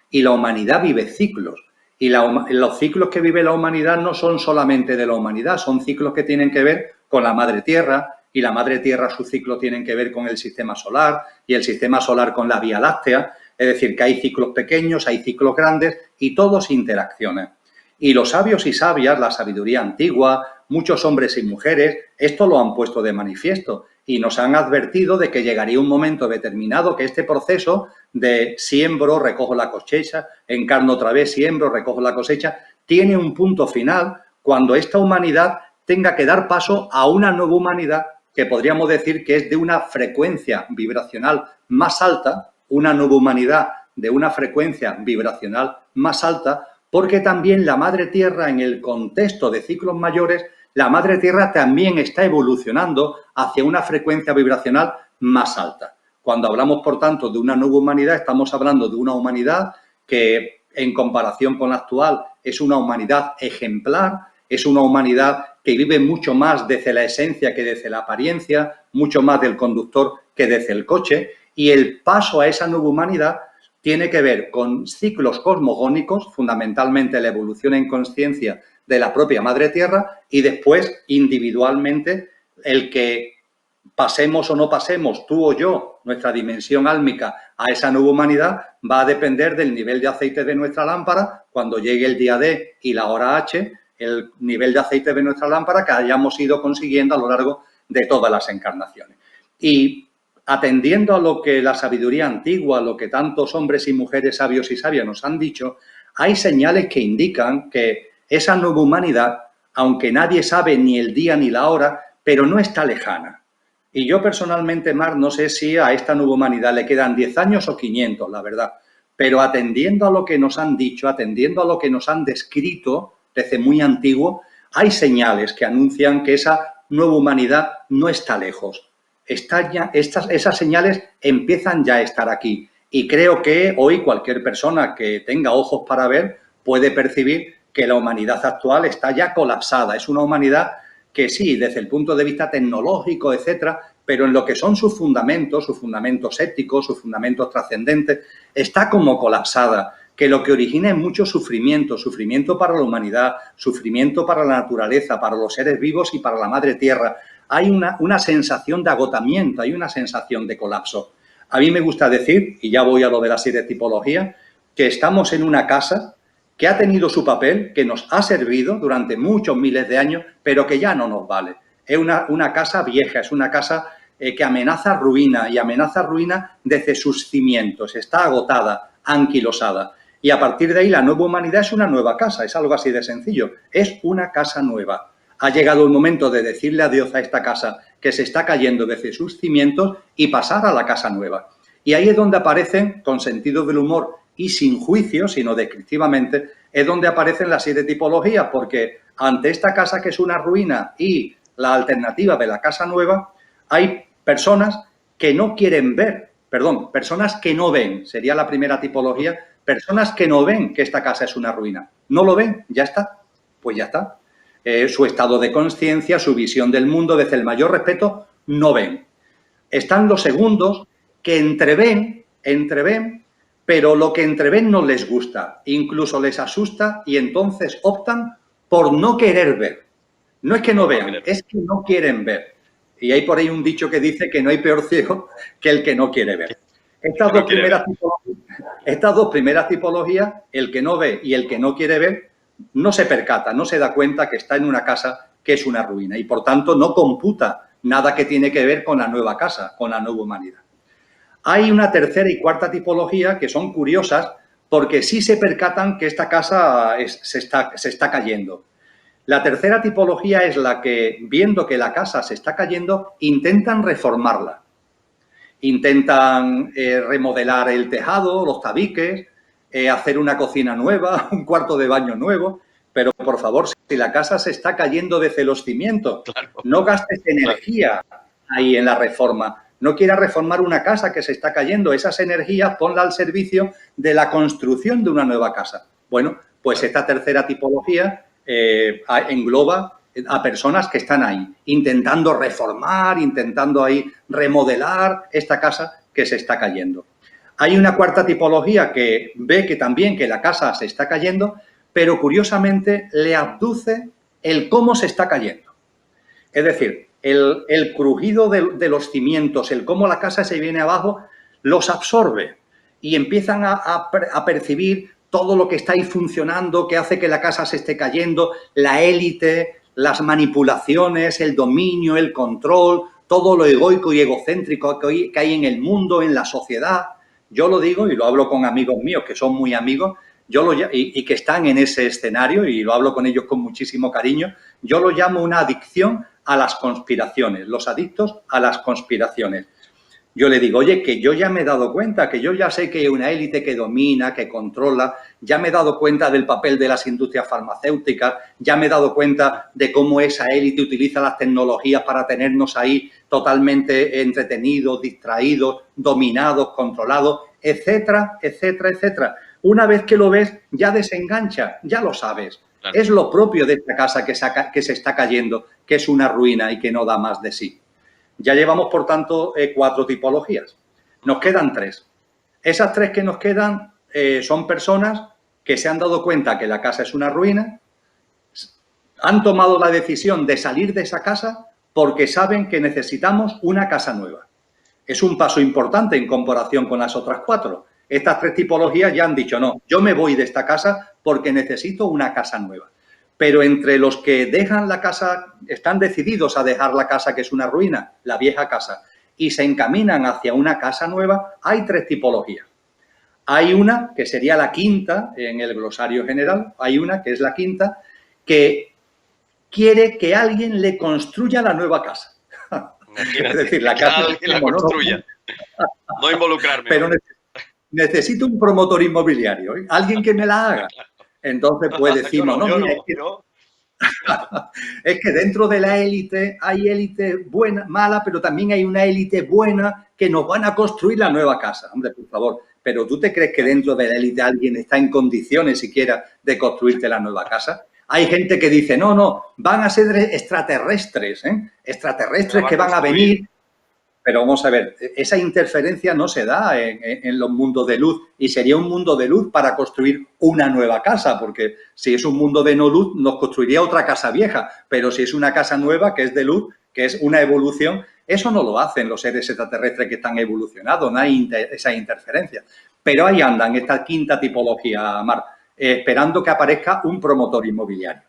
Y la humanidad vive ciclos. Y los ciclos que vive la humanidad no son solamente de la humanidad, son ciclos que tienen que ver con la Madre Tierra, y la Madre Tierra, sus ciclos tienen que ver con el Sistema Solar, y el Sistema Solar con la Vía Láctea. Es decir, que hay ciclos pequeños, hay ciclos grandes, y todos interaccionan. Y los sabios y sabias, la sabiduría antigua, muchos hombres y mujeres, esto lo han puesto de manifiesto y nos han advertido de que llegaría un momento determinado que este proceso de siembro, recojo la cosecha, encarno otra vez, siembro, recojo la cosecha, tiene un punto final cuando esta humanidad tenga que dar paso a una nueva humanidad que podríamos decir que es de una frecuencia vibracional más alta, una nueva humanidad de una frecuencia vibracional más alta, porque también la Madre Tierra, en el contexto de ciclos mayores, la Madre Tierra también está evolucionando hacia una frecuencia vibracional más alta. Cuando hablamos, por tanto, de una nueva humanidad, estamos hablando de una humanidad que, en comparación con la actual, es una humanidad ejemplar, es una humanidad que vive mucho más desde la esencia que desde la apariencia, mucho más del conductor que desde el coche, y el paso a esa nueva humanidad tiene que ver con ciclos cosmogónicos, fundamentalmente la evolución en conciencia de la propia Madre Tierra, y después, individualmente, el que pasemos o no pasemos, tú o yo, nuestra dimensión álmica, a esa nueva humanidad, va a depender del nivel de aceite de nuestra lámpara cuando llegue el día D y la hora H, el nivel de aceite de nuestra lámpara que hayamos ido consiguiendo a lo largo de todas las encarnaciones. Y atendiendo a lo que la sabiduría antigua, lo que tantos hombres y mujeres sabios y sabias nos han dicho, hay señales que indican que esa nueva humanidad, aunque nadie sabe ni el día ni la hora, pero no está lejana. Y yo personalmente, Mar, no sé si a esta nueva humanidad le quedan 10 años o 500, la verdad. Pero atendiendo a lo que nos han dicho, atendiendo a lo que nos han descrito desde muy antiguo, hay señales que anuncian que esa nueva humanidad no está lejos. Esas señales empiezan ya a estar aquí. Y creo que hoy cualquier persona que tenga ojos para ver puede percibir que la humanidad actual está ya colapsada. Es una humanidad que sí, desde el punto de vista tecnológico, etcétera, pero en lo que son sus fundamentos éticos, sus fundamentos trascendentes, está como colapsada, que lo que origina es mucho sufrimiento, sufrimiento para la humanidad, sufrimiento para la naturaleza, para los seres vivos y para la madre tierra. Hay una sensación de agotamiento, hay una sensación de colapso. A mí me gusta decir, y ya voy a lo de las 7 tipologías, que estamos en una casa que ha tenido su papel, que nos ha servido durante muchos miles de años, pero que ya no nos vale. Es una casa vieja, es una casa que amenaza ruina, y amenaza ruina desde sus cimientos. Está agotada, anquilosada. Y a partir de ahí la nueva humanidad es una nueva casa, es algo así de sencillo. Es una casa nueva. Ha llegado el momento de decirle adiós a esta casa que se está cayendo desde sus cimientos y pasar a la casa nueva. Y ahí es donde aparecen, con sentido del humor y sin juicio, sino descriptivamente, es donde aparecen las 7 tipologías, porque ante esta casa que es una ruina y la alternativa de la casa nueva, hay personas que no quieren ver, personas que no ven, sería la primera tipología, personas que no ven que esta casa es una ruina. No lo ven, ya está, pues ya está. Su estado de conciencia, su visión del mundo, desde el mayor respeto, no ven. Están los segundos que entreven, pero lo que entreven no les gusta, incluso les asusta y entonces optan por no querer ver. No es que no vean, es que no quieren ver. Y hay por ahí un dicho que dice que no hay peor ciego que el que no quiere ver. Estas dos primeras tipologías, el que no ve y el que no quiere ver, no se percata, no se da cuenta que está en una casa que es una ruina y, por tanto, no computa nada que tiene que ver con la nueva casa, con la nueva humanidad. Hay una tercera y cuarta tipología que son curiosas porque sí se percatan que esta casa se está cayendo. La tercera tipología es la que, viendo que la casa se está cayendo, intentan reformarla. Intentan remodelar el tejado, los tabiques, hacer una cocina nueva, un cuarto de baño nuevo. Pero, por favor, si la casa se está cayendo desde los cimientos, claro, no gastes energía ahí en la reforma. No quieras reformar una casa que se está cayendo. Esas energías ponla al servicio de la construcción de una nueva casa. Bueno, pues esta tercera tipología engloba a personas que están ahí, intentando reformar, intentando ahí remodelar esta casa que se está cayendo. Hay una cuarta tipología que ve que también que la casa se está cayendo, pero curiosamente le abduce el cómo se está cayendo. Es decir, el crujido de los cimientos, el cómo la casa se viene abajo, los absorbe y empiezan a percibir todo lo que está ahí funcionando, que hace que la casa se esté cayendo, la élite, las manipulaciones, el dominio, el control, todo lo egoico y egocéntrico que hay en el mundo, en la sociedad. Yo lo digo y lo hablo con amigos míos que son muy amigos y que están en ese escenario y lo hablo con ellos con muchísimo cariño. Yo lo llamo una adicción a las conspiraciones, los adictos a las conspiraciones. Yo le digo, oye, que yo ya me he dado cuenta, que yo ya sé que hay una élite que domina, que controla, ya me he dado cuenta del papel de las industrias farmacéuticas, ya me he dado cuenta de cómo esa élite utiliza las tecnologías para tenernos ahí totalmente entretenidos, distraídos, dominados, controlados, etcétera, etcétera, etcétera. Una vez que lo ves, ya desengancha, ya lo sabes. Claro. Es lo propio de esta casa que se está cayendo, que es una ruina y que no da más de sí. Ya llevamos, por tanto, 4 tipologías. Nos quedan 3. Esas 3 que nos quedan son personas que se han dado cuenta que la casa es una ruina, han tomado la decisión de salir de esa casa porque saben que necesitamos una casa nueva. Es un paso importante en comparación con las otras 4. Estas 3 tipologías ya han dicho, no, yo me voy de esta casa porque necesito una casa nueva. Pero entre los que dejan la casa, están decididos a dejar la casa que es una ruina, la vieja casa, y se encaminan hacia una casa nueva, hay 3 tipologías. Hay una, que sería la quinta en el glosario general, hay una que es la quinta, que quiere que alguien le construya la nueva casa. Imagínate, es decir, la que casa alguien la construya. No involucrarme. Pero necesito un promotor inmobiliario, ¿eh? Alguien que me la haga. Entonces, pues decimos, es que dentro de la élite hay élite buena, mala, pero también hay una élite buena que nos van a construir la nueva casa. Hombre, por favor, pero ¿tú te crees que dentro de la élite alguien está en condiciones siquiera de construirte la nueva casa? Hay gente que dice, no, van a ser extraterrestres, ¿eh? Extraterrestres que van a venir. Pero vamos a ver, esa interferencia no se da en los mundos de luz y sería un mundo de luz para construir una nueva casa, porque si es un mundo de no luz, nos construiría otra casa vieja, pero si es una casa nueva que es de luz, que es una evolución, eso no lo hacen los seres extraterrestres que están evolucionados, no hay esa interferencia. Pero ahí andan, esta quinta tipología, Mar, esperando que aparezca un promotor inmobiliario.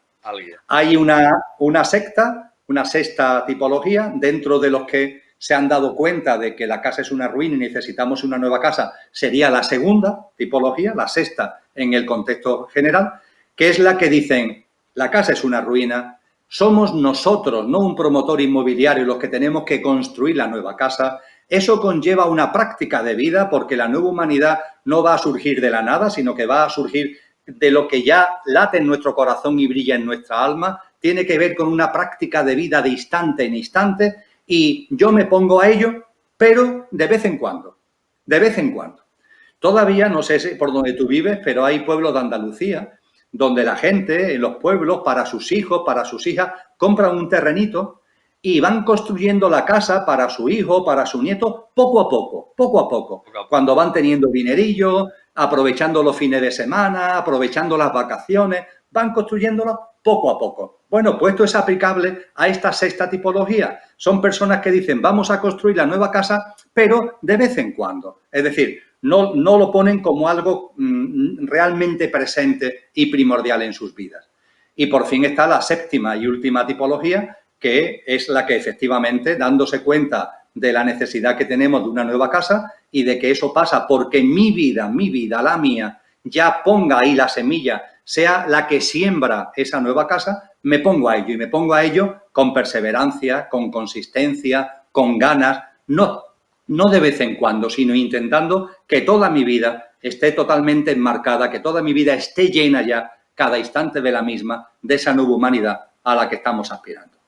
Hay una sexta tipología dentro de los que se han dado cuenta de que la casa es una ruina y necesitamos una nueva casa, sería la segunda tipología, la sexta en el contexto general, que es la que dicen, la casa es una ruina, somos nosotros, no un promotor inmobiliario, los que tenemos que construir la nueva casa. Eso conlleva una práctica de vida porque la nueva humanidad no va a surgir de la nada, sino que va a surgir de lo que ya late en nuestro corazón y brilla en nuestra alma. Tiene que ver con una práctica de vida de instante en instante. Y yo me pongo a ello, pero de vez en cuando, Todavía, no sé por dónde tú vives, pero hay pueblos de Andalucía donde la gente en los pueblos, para sus hijos, para sus hijas, compran un terrenito y van construyendo la casa para su hijo, para su nieto, poco a poco. Cuando van teniendo dinerillo, aprovechando los fines de semana, aprovechando las vacaciones, van construyéndolo poco a poco. Bueno, pues esto es aplicable a esta sexta tipología. Son personas que dicen, vamos a construir la nueva casa, pero de vez en cuando. Es decir, no lo ponen como algo realmente presente y primordial en sus vidas. Y por fin está la séptima y última tipología, que es la que efectivamente, dándose cuenta de la necesidad que tenemos de una nueva casa y de que eso pasa porque mi vida, la mía, ya ponga ahí la semilla, sea la que siembra esa nueva casa, me pongo a ello y me pongo a ello con perseverancia, con consistencia, con ganas, no de vez en cuando, sino intentando que toda mi vida esté totalmente enmarcada, que toda mi vida esté llena ya, cada instante de la misma, de esa nueva humanidad a la que estamos aspirando.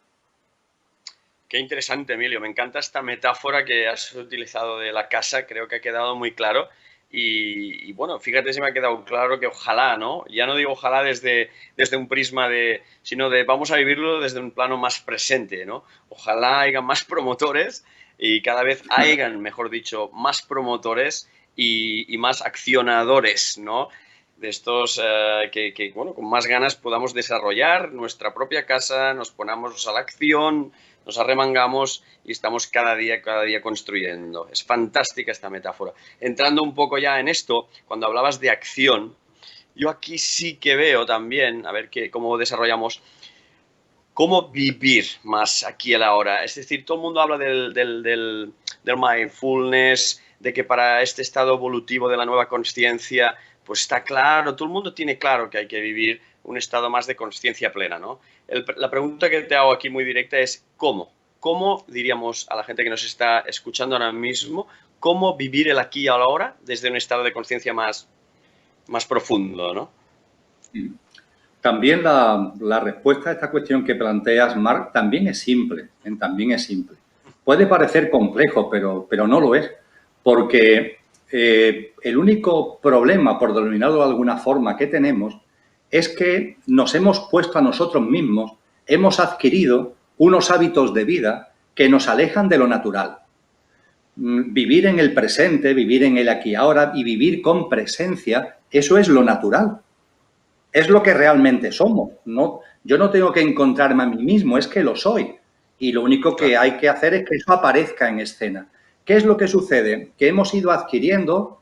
Qué interesante, Emilio. Me encanta esta metáfora que has utilizado de la casa, creo que ha quedado muy claro. Y bueno, fíjate si me ha quedado claro que ojalá, ¿no? Ya no digo ojalá desde un prisma sino de vamos a vivirlo desde un plano más presente, ¿no? Ojalá haya más promotores y cada vez hayan, mejor dicho, más promotores y más accionadores, ¿no? De estos bueno, con más ganas podamos desarrollar nuestra propia casa, nos ponamos a la acción, nos arremangamos y estamos cada día construyendo. Es fantástica esta metáfora. Entrando un poco ya en esto, cuando hablabas de acción, yo aquí sí que veo también, a ver cómo desarrollamos, cómo vivir más aquí y ahora. Es decir, todo el mundo habla del mindfulness, de que para este estado evolutivo de la nueva consciencia, pues está claro, todo el mundo tiene claro que hay que vivir un estado más de consciencia plena, ¿no? La pregunta que te hago aquí muy directa es ¿cómo? ¿Cómo diríamos a la gente que nos está escuchando ahora mismo, cómo vivir el aquí y ahora desde un estado de consciencia más profundo, ¿no? También la respuesta a esta cuestión que planteas, Marc, también es simple. Puede parecer complejo, pero no lo es, porque el único problema, por denominarlo de alguna forma, que tenemos es que nos hemos puesto a nosotros mismos, hemos adquirido unos hábitos de vida que nos alejan de lo natural. Vivir en el presente, vivir en el aquí y ahora y vivir con presencia, eso es lo natural. Es lo que realmente somos. Yo no tengo que encontrarme a mí mismo, es que lo soy. Y lo único que hay que hacer es que eso aparezca en escena. ¿Qué es lo que sucede? Que hemos ido adquiriendo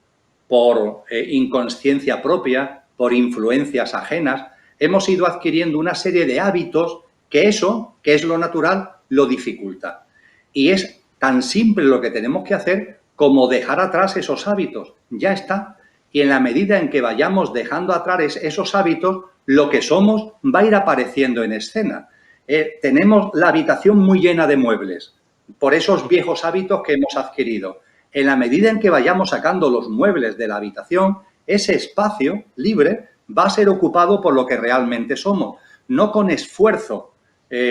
por inconsciencia propia, por influencias ajenas, hemos ido adquiriendo una serie de hábitos que eso, que es lo natural, lo dificulta. Y es tan simple lo que tenemos que hacer como dejar atrás esos hábitos. Ya está. Y en la medida en que vayamos dejando atrás esos hábitos, lo que somos va a ir apareciendo en escena. Tenemos la habitación muy llena de muebles por esos viejos hábitos que hemos adquirido. En la medida en que vayamos sacando los muebles de la habitación, ese espacio libre va a ser ocupado por lo que realmente somos, no con esfuerzo,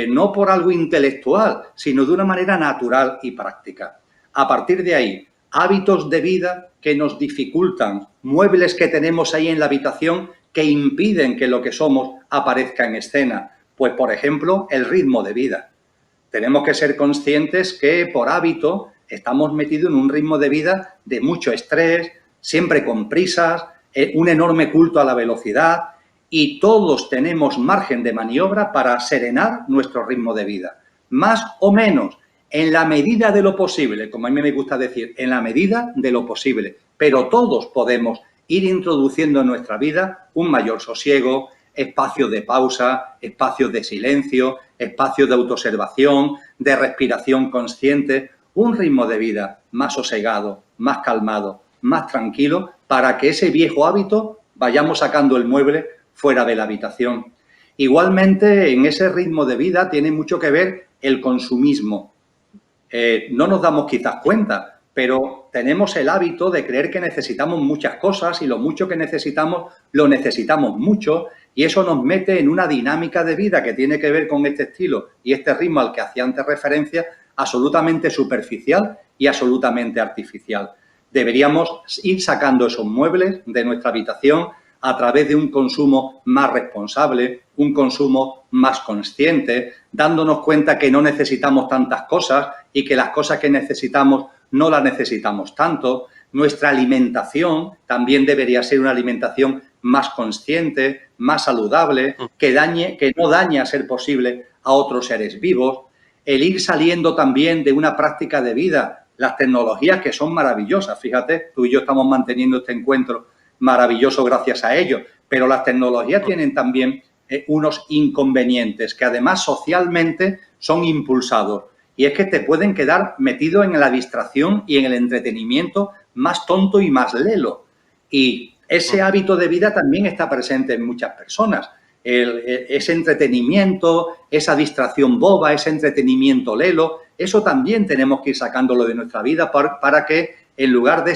no por algo intelectual, sino de una manera natural y práctica. A partir de ahí, hábitos de vida que nos dificultan, muebles que tenemos ahí en la habitación que impiden que lo que somos aparezca en escena. Pues, por ejemplo, el ritmo de vida. Tenemos que ser conscientes que por hábito estamos metidos en un ritmo de vida de mucho estrés, siempre con prisas, un enorme culto a la velocidad, y todos tenemos margen de maniobra para serenar nuestro ritmo de vida. Más o menos, en la medida de lo posible, como a mí me gusta decir, en la medida de lo posible. Pero todos podemos ir introduciendo en nuestra vida un mayor sosiego, espacios de pausa, espacios de silencio, espacios de autoobservación, de respiración consciente, un ritmo de vida más sosegado, más calmado, más tranquilo, para que ese viejo hábito vayamos sacando el mueble fuera de la habitación. Igualmente, en ese ritmo de vida tiene mucho que ver el consumismo. No nos damos quizás cuenta, pero tenemos el hábito de creer que necesitamos muchas cosas y lo mucho que necesitamos, lo necesitamos mucho, y eso nos mete en una dinámica de vida que tiene que ver con este estilo y este ritmo al que hacía antes referencia, absolutamente superficial y absolutamente artificial. Deberíamos ir sacando esos muebles de nuestra habitación a través de un consumo más responsable, un consumo más consciente, dándonos cuenta que no necesitamos tantas cosas y que las cosas que necesitamos no las necesitamos tanto. Nuestra alimentación también debería ser una alimentación más consciente, más saludable, que no dañe a ser posible a otros seres vivos. El ir saliendo también de una práctica de vida, las tecnologías que son maravillosas, fíjate, tú y yo estamos manteniendo este encuentro maravilloso gracias a ello, pero las tecnologías tienen también unos inconvenientes que además socialmente son impulsados, y es que te pueden quedar metido en la distracción y en el entretenimiento más tonto y más lelo, y ese hábito de vida también está presente en muchas personas. Ese entretenimiento, esa distracción boba, ese entretenimiento lelo, eso también tenemos que ir sacándolo de nuestra vida para que en lugar de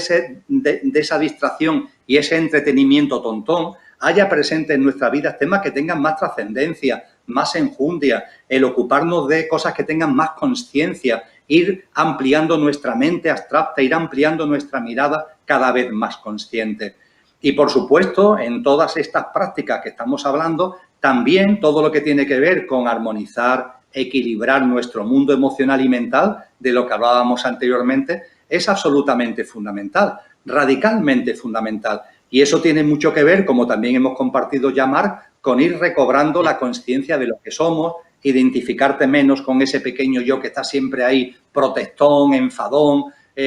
esa distracción y ese entretenimiento tontón, haya presente en nuestra vida temas que tengan más trascendencia, más enjundia, el ocuparnos de cosas que tengan más conciencia, ir ampliando nuestra mente abstracta, ir ampliando nuestra mirada cada vez más consciente. Y, por supuesto, en todas estas prácticas que estamos hablando, también todo lo que tiene que ver con armonizar, equilibrar nuestro mundo emocional y mental, de lo que hablábamos anteriormente, es absolutamente fundamental, radicalmente fundamental. Y eso tiene mucho que ver, como también hemos compartido ya, Marc, con ir recobrando la conciencia de lo que somos, identificarte menos con ese pequeño yo que está siempre ahí, protestón, enfadón,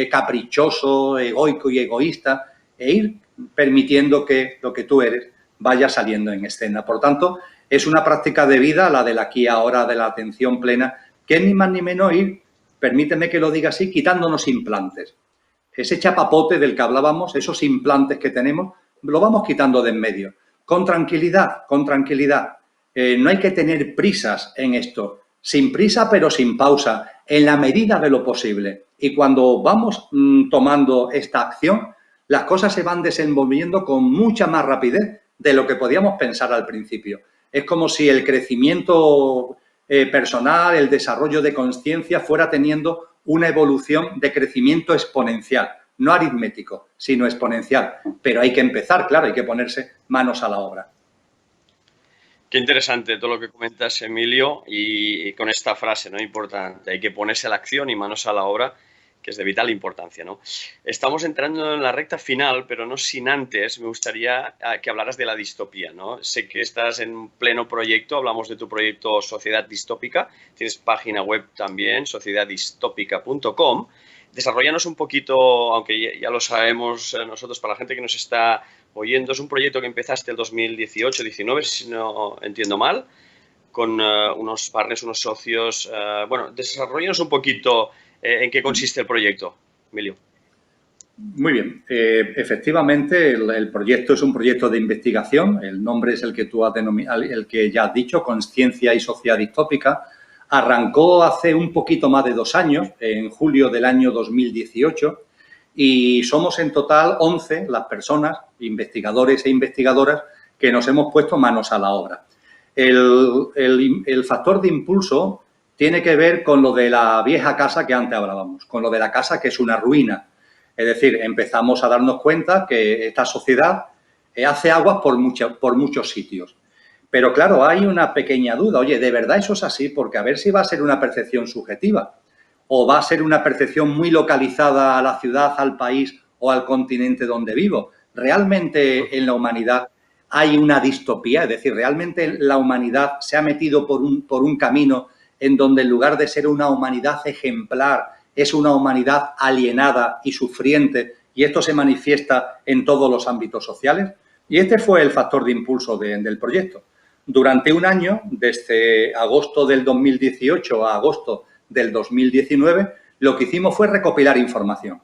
caprichoso, egoico y egoísta, e ir permitiendo que lo que tú eres vaya saliendo en escena. Por tanto, es una práctica de vida, la del aquí y ahora, de la atención plena, que es ni más ni menos ir, permíteme que lo diga así, quitándonos implantes. Ese chapapote del que hablábamos, esos implantes que tenemos, lo vamos quitando de en medio. Con tranquilidad, con tranquilidad. No hay que tener prisas en esto. Sin prisa, pero sin pausa, en la medida de lo posible. Y cuando vamos tomando esta acción, las cosas se van desenvolviendo con mucha más rapidez de lo que podíamos pensar al principio. Es como si el crecimiento personal, el desarrollo de conciencia fuera teniendo una evolución de crecimiento exponencial, no aritmético, sino exponencial. Pero hay que empezar, claro, hay que ponerse manos a la obra. Qué interesante todo lo que comentas, Emilio, y con esta frase, ¿no? Importante, hay que ponerse a la acción y manos a la obra, que es de vital importancia, ¿no? Estamos entrando en la recta final, pero no sin antes, me gustaría que hablaras de la distopía, ¿no? Sé que estás en pleno proyecto, hablamos de tu proyecto Sociedad Distópica, tienes página web también, sociedaddistópica.com. Desarrollanos un poquito, aunque ya lo sabemos nosotros, para la gente que nos está oyendo. Es un proyecto que empezaste el 2018-19, si no entiendo mal, con unos partners, unos socios. Bueno, desarrollanos un poquito en qué consiste el proyecto, Emilio. Muy bien. Efectivamente, el proyecto es un proyecto de investigación. El nombre es el que tú has denominado, el que ya has dicho, Consciencia y Sociedad Distópica. Arrancó hace un poquito más de 2 años, en julio del año 2018, y somos en total 11 las personas, investigadores e investigadoras, que nos hemos puesto manos a la obra. El factor de impulso tiene que ver con lo de la vieja casa que antes hablábamos, con lo de la casa que es una ruina. Es decir, empezamos a darnos cuenta que esta sociedad hace aguas por muchos sitios. Pero claro, hay una pequeña duda. Oye, ¿de verdad eso es así? Porque a ver si va a ser una percepción subjetiva o va a ser una percepción muy localizada a la ciudad, al país o al continente donde vivo. ¿Realmente en la humanidad hay una distopía? Es decir, ¿realmente la humanidad se ha metido por un camino en donde en lugar de ser una humanidad ejemplar, es una humanidad alienada y sufriente, y esto se manifiesta en todos los ámbitos sociales? Y este fue el factor de impulso del proyecto. Durante un año, desde agosto del 2018 a agosto del 2019, lo que hicimos fue recopilar información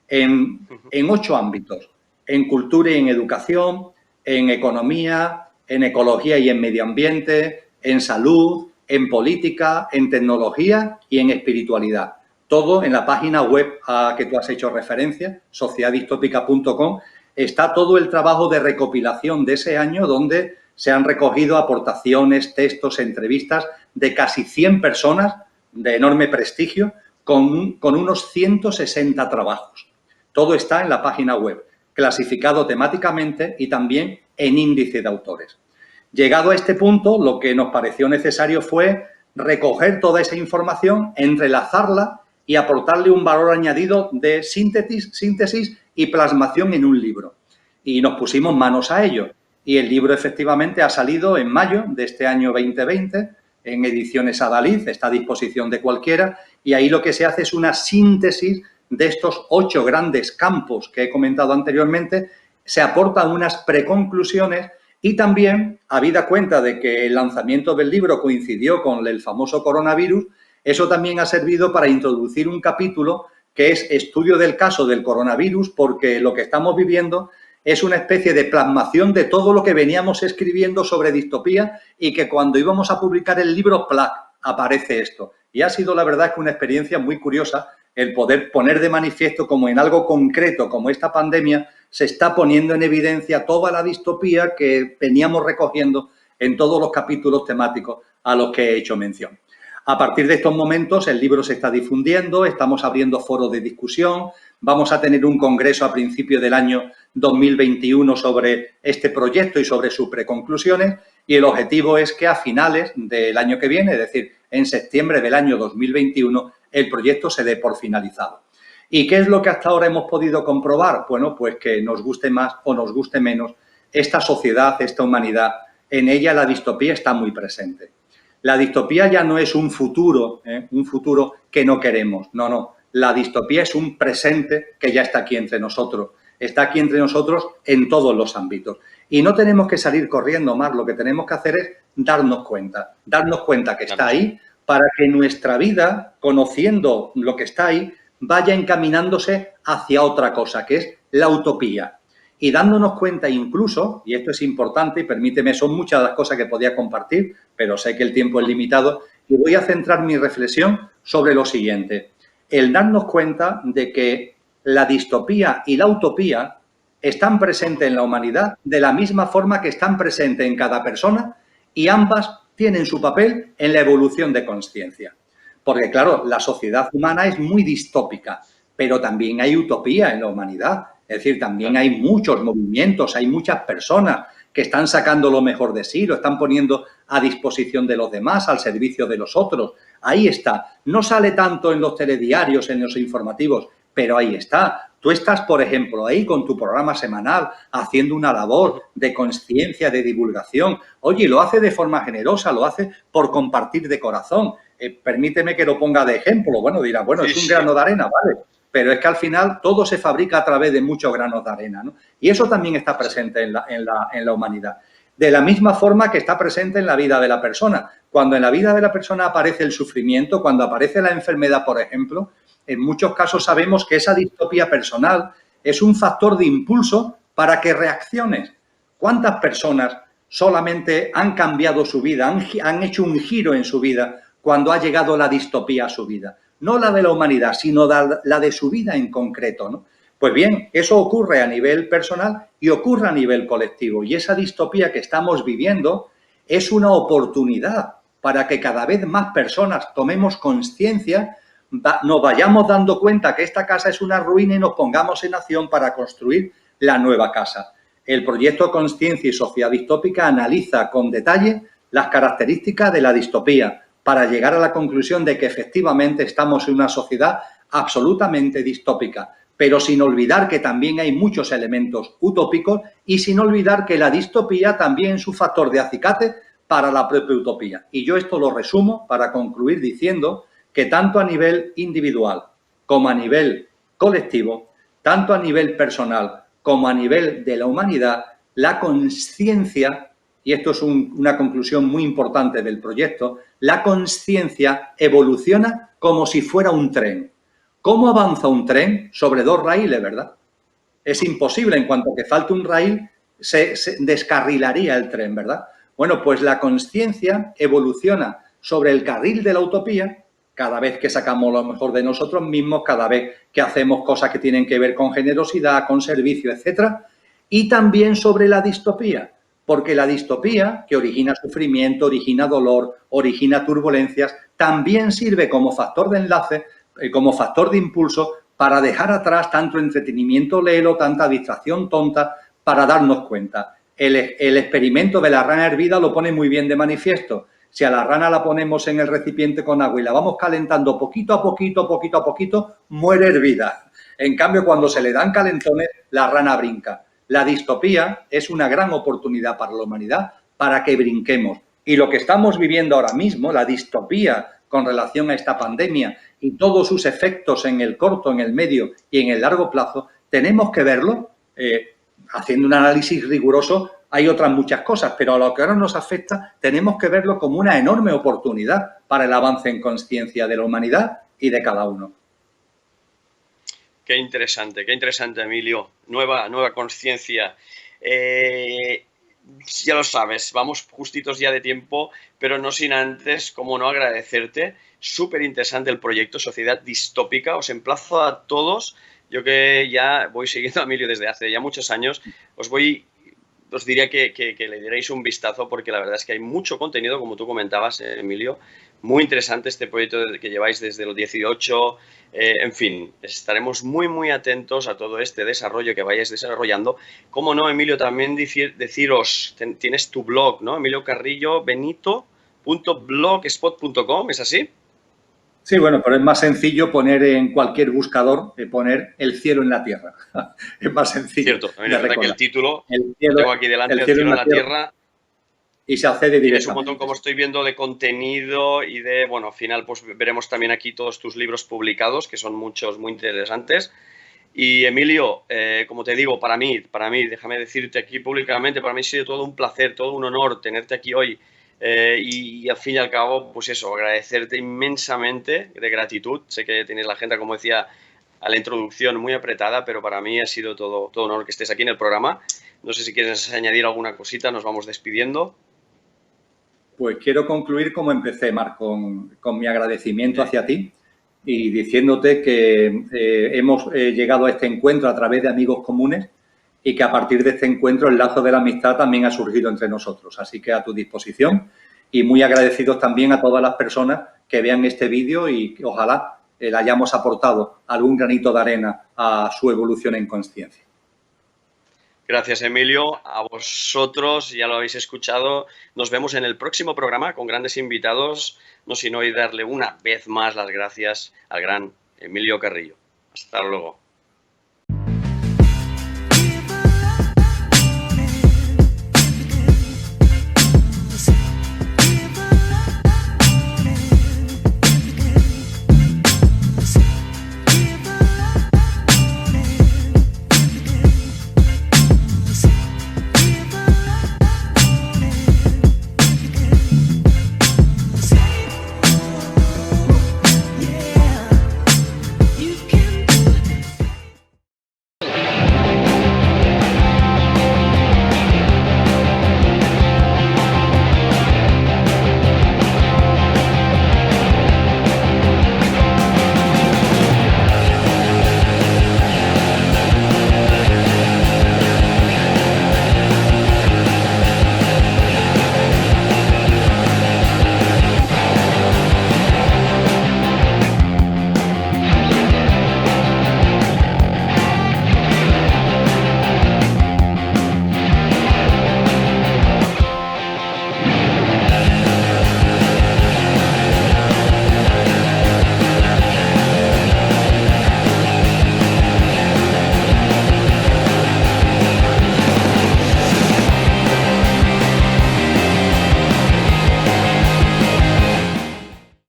en 8 ámbitos: en cultura y en educación, en economía, en ecología y en medio ambiente, en salud, en política, en tecnología y en espiritualidad. Todo en la página web a que tú has hecho referencia, sociedaddistópica.com, está todo el trabajo de recopilación de ese año, donde se han recogido aportaciones, textos, entrevistas de casi 100 personas de enorme prestigio, con unos 160 trabajos. Todo está en la página web, clasificado temáticamente y también en índice de autores. Llegado a este punto, lo que nos pareció necesario fue recoger toda esa información, entrelazarla y aportarle un valor añadido de síntesis y plasmación en un libro. Y nos pusimos manos a ello. Y el libro efectivamente ha salido en mayo de este año 2020, en Ediciones Adalid, está a disposición de cualquiera, y ahí lo que se hace es una síntesis de estos 8 grandes campos que he comentado anteriormente. Se aportan unas preconclusiones y también, habida cuenta de que el lanzamiento del libro coincidió con el famoso coronavirus, eso también ha servido para introducir un capítulo que es estudio del caso del coronavirus, porque lo que estamos viviendo es una especie de plasmación de todo lo que veníamos escribiendo sobre distopía, y que cuando íbamos a publicar el libro, ¡plac!, aparece esto. Y ha sido, la verdad, que una experiencia muy curiosa el poder poner de manifiesto como en algo concreto, como esta pandemia, se está poniendo en evidencia toda la distopía que veníamos recogiendo en todos los capítulos temáticos a los que he hecho mención. A partir de estos momentos, el libro se está difundiendo, estamos abriendo foros de discusión, vamos a tener un congreso a principios del año 2021 sobre este proyecto y sobre sus preconclusiones, y el objetivo es que a finales del año que viene, es decir, en septiembre del año 2021, el proyecto se dé por finalizado. ¿Y qué es lo que hasta ahora hemos podido comprobar? Bueno, pues que nos guste más o nos guste menos, esta sociedad, esta humanidad, en ella la distopía está muy presente. La distopía ya no es un futuro que no queremos, no. La distopía es un presente que ya está aquí entre nosotros. Está aquí entre nosotros en todos los ámbitos. Y no tenemos que salir corriendo más, lo que tenemos que hacer es darnos cuenta que está ahí, para que nuestra vida, conociendo lo que está ahí, vaya encaminándose hacia otra cosa, que es la utopía. Y dándonos cuenta incluso, y esto es importante, y permíteme, son muchas las cosas que podía compartir, pero sé que el tiempo es limitado, y voy a centrar mi reflexión sobre lo siguiente: el darnos cuenta de que la distopía y la utopía están presentes en la humanidad de la misma forma que están presentes en cada persona, y ambas tienen su papel en la evolución de conciencia. Porque, claro, la sociedad humana es muy distópica, pero también hay utopía en la humanidad. Es decir, también hay muchos movimientos, hay muchas personas que están sacando lo mejor de sí, lo están poniendo a disposición de los demás, al servicio de los otros. Ahí está. No sale tanto en los telediarios, en los informativos, pero ahí está. Tú estás, por ejemplo, ahí con tu programa semanal, haciendo una labor de conciencia, de divulgación. Oye, lo hace de forma generosa, lo hace por compartir de corazón. Permíteme que lo ponga de ejemplo. Bueno, dirá, bueno, es un grano de arena, ¿vale? pero es que al final todo se fabrica a través de muchos granos de arena, ¿no? Y eso también está presente en la humanidad. De la misma forma que está presente en la vida de la persona. Cuando en la vida de la persona aparece el sufrimiento, cuando aparece la enfermedad, por ejemplo, en muchos casos sabemos que esa distopía personal es un factor de impulso para que reacciones. ¿Cuántas personas solamente han cambiado su vida, han hecho un giro en su vida cuando ha llegado la distopía a su vida? No la de la humanidad, sino la de su vida en concreto, ¿no? Pues bien, eso ocurre a nivel personal y ocurre a nivel colectivo. Y esa distopía que estamos viviendo es una oportunidad para que cada vez más personas tomemos conciencia, nos vayamos dando cuenta que esta casa es una ruina y nos pongamos en acción para construir la nueva casa. El proyecto Consciencia y Sociedad Distópica analiza con detalle las características de la distopía para llegar a la conclusión de que efectivamente estamos en una sociedad absolutamente distópica, pero sin olvidar que también hay muchos elementos utópicos y sin olvidar que la distopía también es un factor de acicate para la propia utopía. Y yo esto lo resumo para concluir diciendo que tanto a nivel individual como a nivel colectivo, tanto a nivel personal como a nivel de la humanidad, la conciencia, y esto es una conclusión muy importante del proyecto, la conciencia evoluciona como si fuera un tren. ¿Cómo avanza un tren? Sobre dos raíles, ¿verdad? Es imposible, en cuanto que falte un raíl, se descarrilaría el tren, ¿verdad? Bueno, pues la conciencia evoluciona sobre el carril de la utopía cada vez que sacamos lo mejor de nosotros mismos, cada vez que hacemos cosas que tienen que ver con generosidad, con servicio, etcétera, y también sobre la distopía, porque la distopía, que origina sufrimiento, origina dolor, origina turbulencias, también sirve como factor de enlace, como factor de impulso para dejar atrás tanto entretenimiento lelo, tanta distracción tonta, para darnos cuenta. El experimento de la rana hervida lo pone muy bien de manifiesto. Si a la rana la ponemos en el recipiente con agua y la vamos calentando poquito a poquito, muere hervida. En cambio, cuando se le dan calentones, la rana brinca. La distopía es una gran oportunidad para la humanidad para que brinquemos. Y lo que estamos viviendo ahora mismo, la distopía con relación a esta pandemia y todos sus efectos en el corto, en el medio y en el largo plazo, tenemos que verlo haciendo un análisis riguroso. Hay otras muchas cosas, pero a lo que ahora nos afecta tenemos que verlo como una enorme oportunidad para el avance en conciencia de la humanidad y de cada uno. Qué interesante, Emilio. Nueva conciencia. Ya lo sabes, vamos justitos ya de tiempo, pero no sin antes, como no, agradecerte. Súper interesante el proyecto Sociedad Distópica. Os emplazo a todos. Yo que ya voy siguiendo a Emilio desde hace ya muchos años, os diría que le dierais un vistazo, porque la verdad es que hay mucho contenido, como tú comentabas, Emilio. Muy interesante este proyecto que lleváis desde los 18. En fin, estaremos muy atentos a todo este desarrollo que vayáis desarrollando. Como no, Emilio, también deciros, tienes tu blog, ¿no? Emilio Carrillo Benito.blogspot.com, ¿es así? Sí, bueno, pero es más sencillo poner en cualquier buscador, poner el cielo en la tierra. Es más sencillo. Cierto, también es verdad que el título, el cielo, lo tengo aquí delante, el cielo en la tierra. Y se accede directamente. Tienes un montón, como estoy viendo, de contenido y de, bueno, al final pues veremos también aquí todos tus libros publicados, que son muchos, muy interesantes. Y Emilio, como te digo, para mí, déjame decirte aquí públicamente, para mí ha sido todo un placer, todo un honor tenerte aquí hoy. Y al fin y al cabo, pues eso, agradecerte inmensamente, de gratitud. Sé que tienes la agenda, como decía a la introducción, muy apretada, pero para mí ha sido todo un honor que estés aquí en el programa. No sé si quieres añadir alguna cosita, nos vamos despidiendo. Pues quiero concluir como empecé, Marc, con mi agradecimiento hacia ti y diciéndote que hemos llegado a este encuentro a través de amigos comunes y que a partir de este encuentro el lazo de la amistad también ha surgido entre nosotros. Así que a tu disposición y muy agradecidos también a todas las personas que vean este vídeo y que ojalá le hayamos aportado algún granito de arena a su evolución en conciencia. Gracias, Emilio. A vosotros, ya lo habéis escuchado. Nos vemos en el próximo programa con grandes invitados. No sin hoy darle una vez más las gracias al gran Emilio Carrillo. Hasta luego.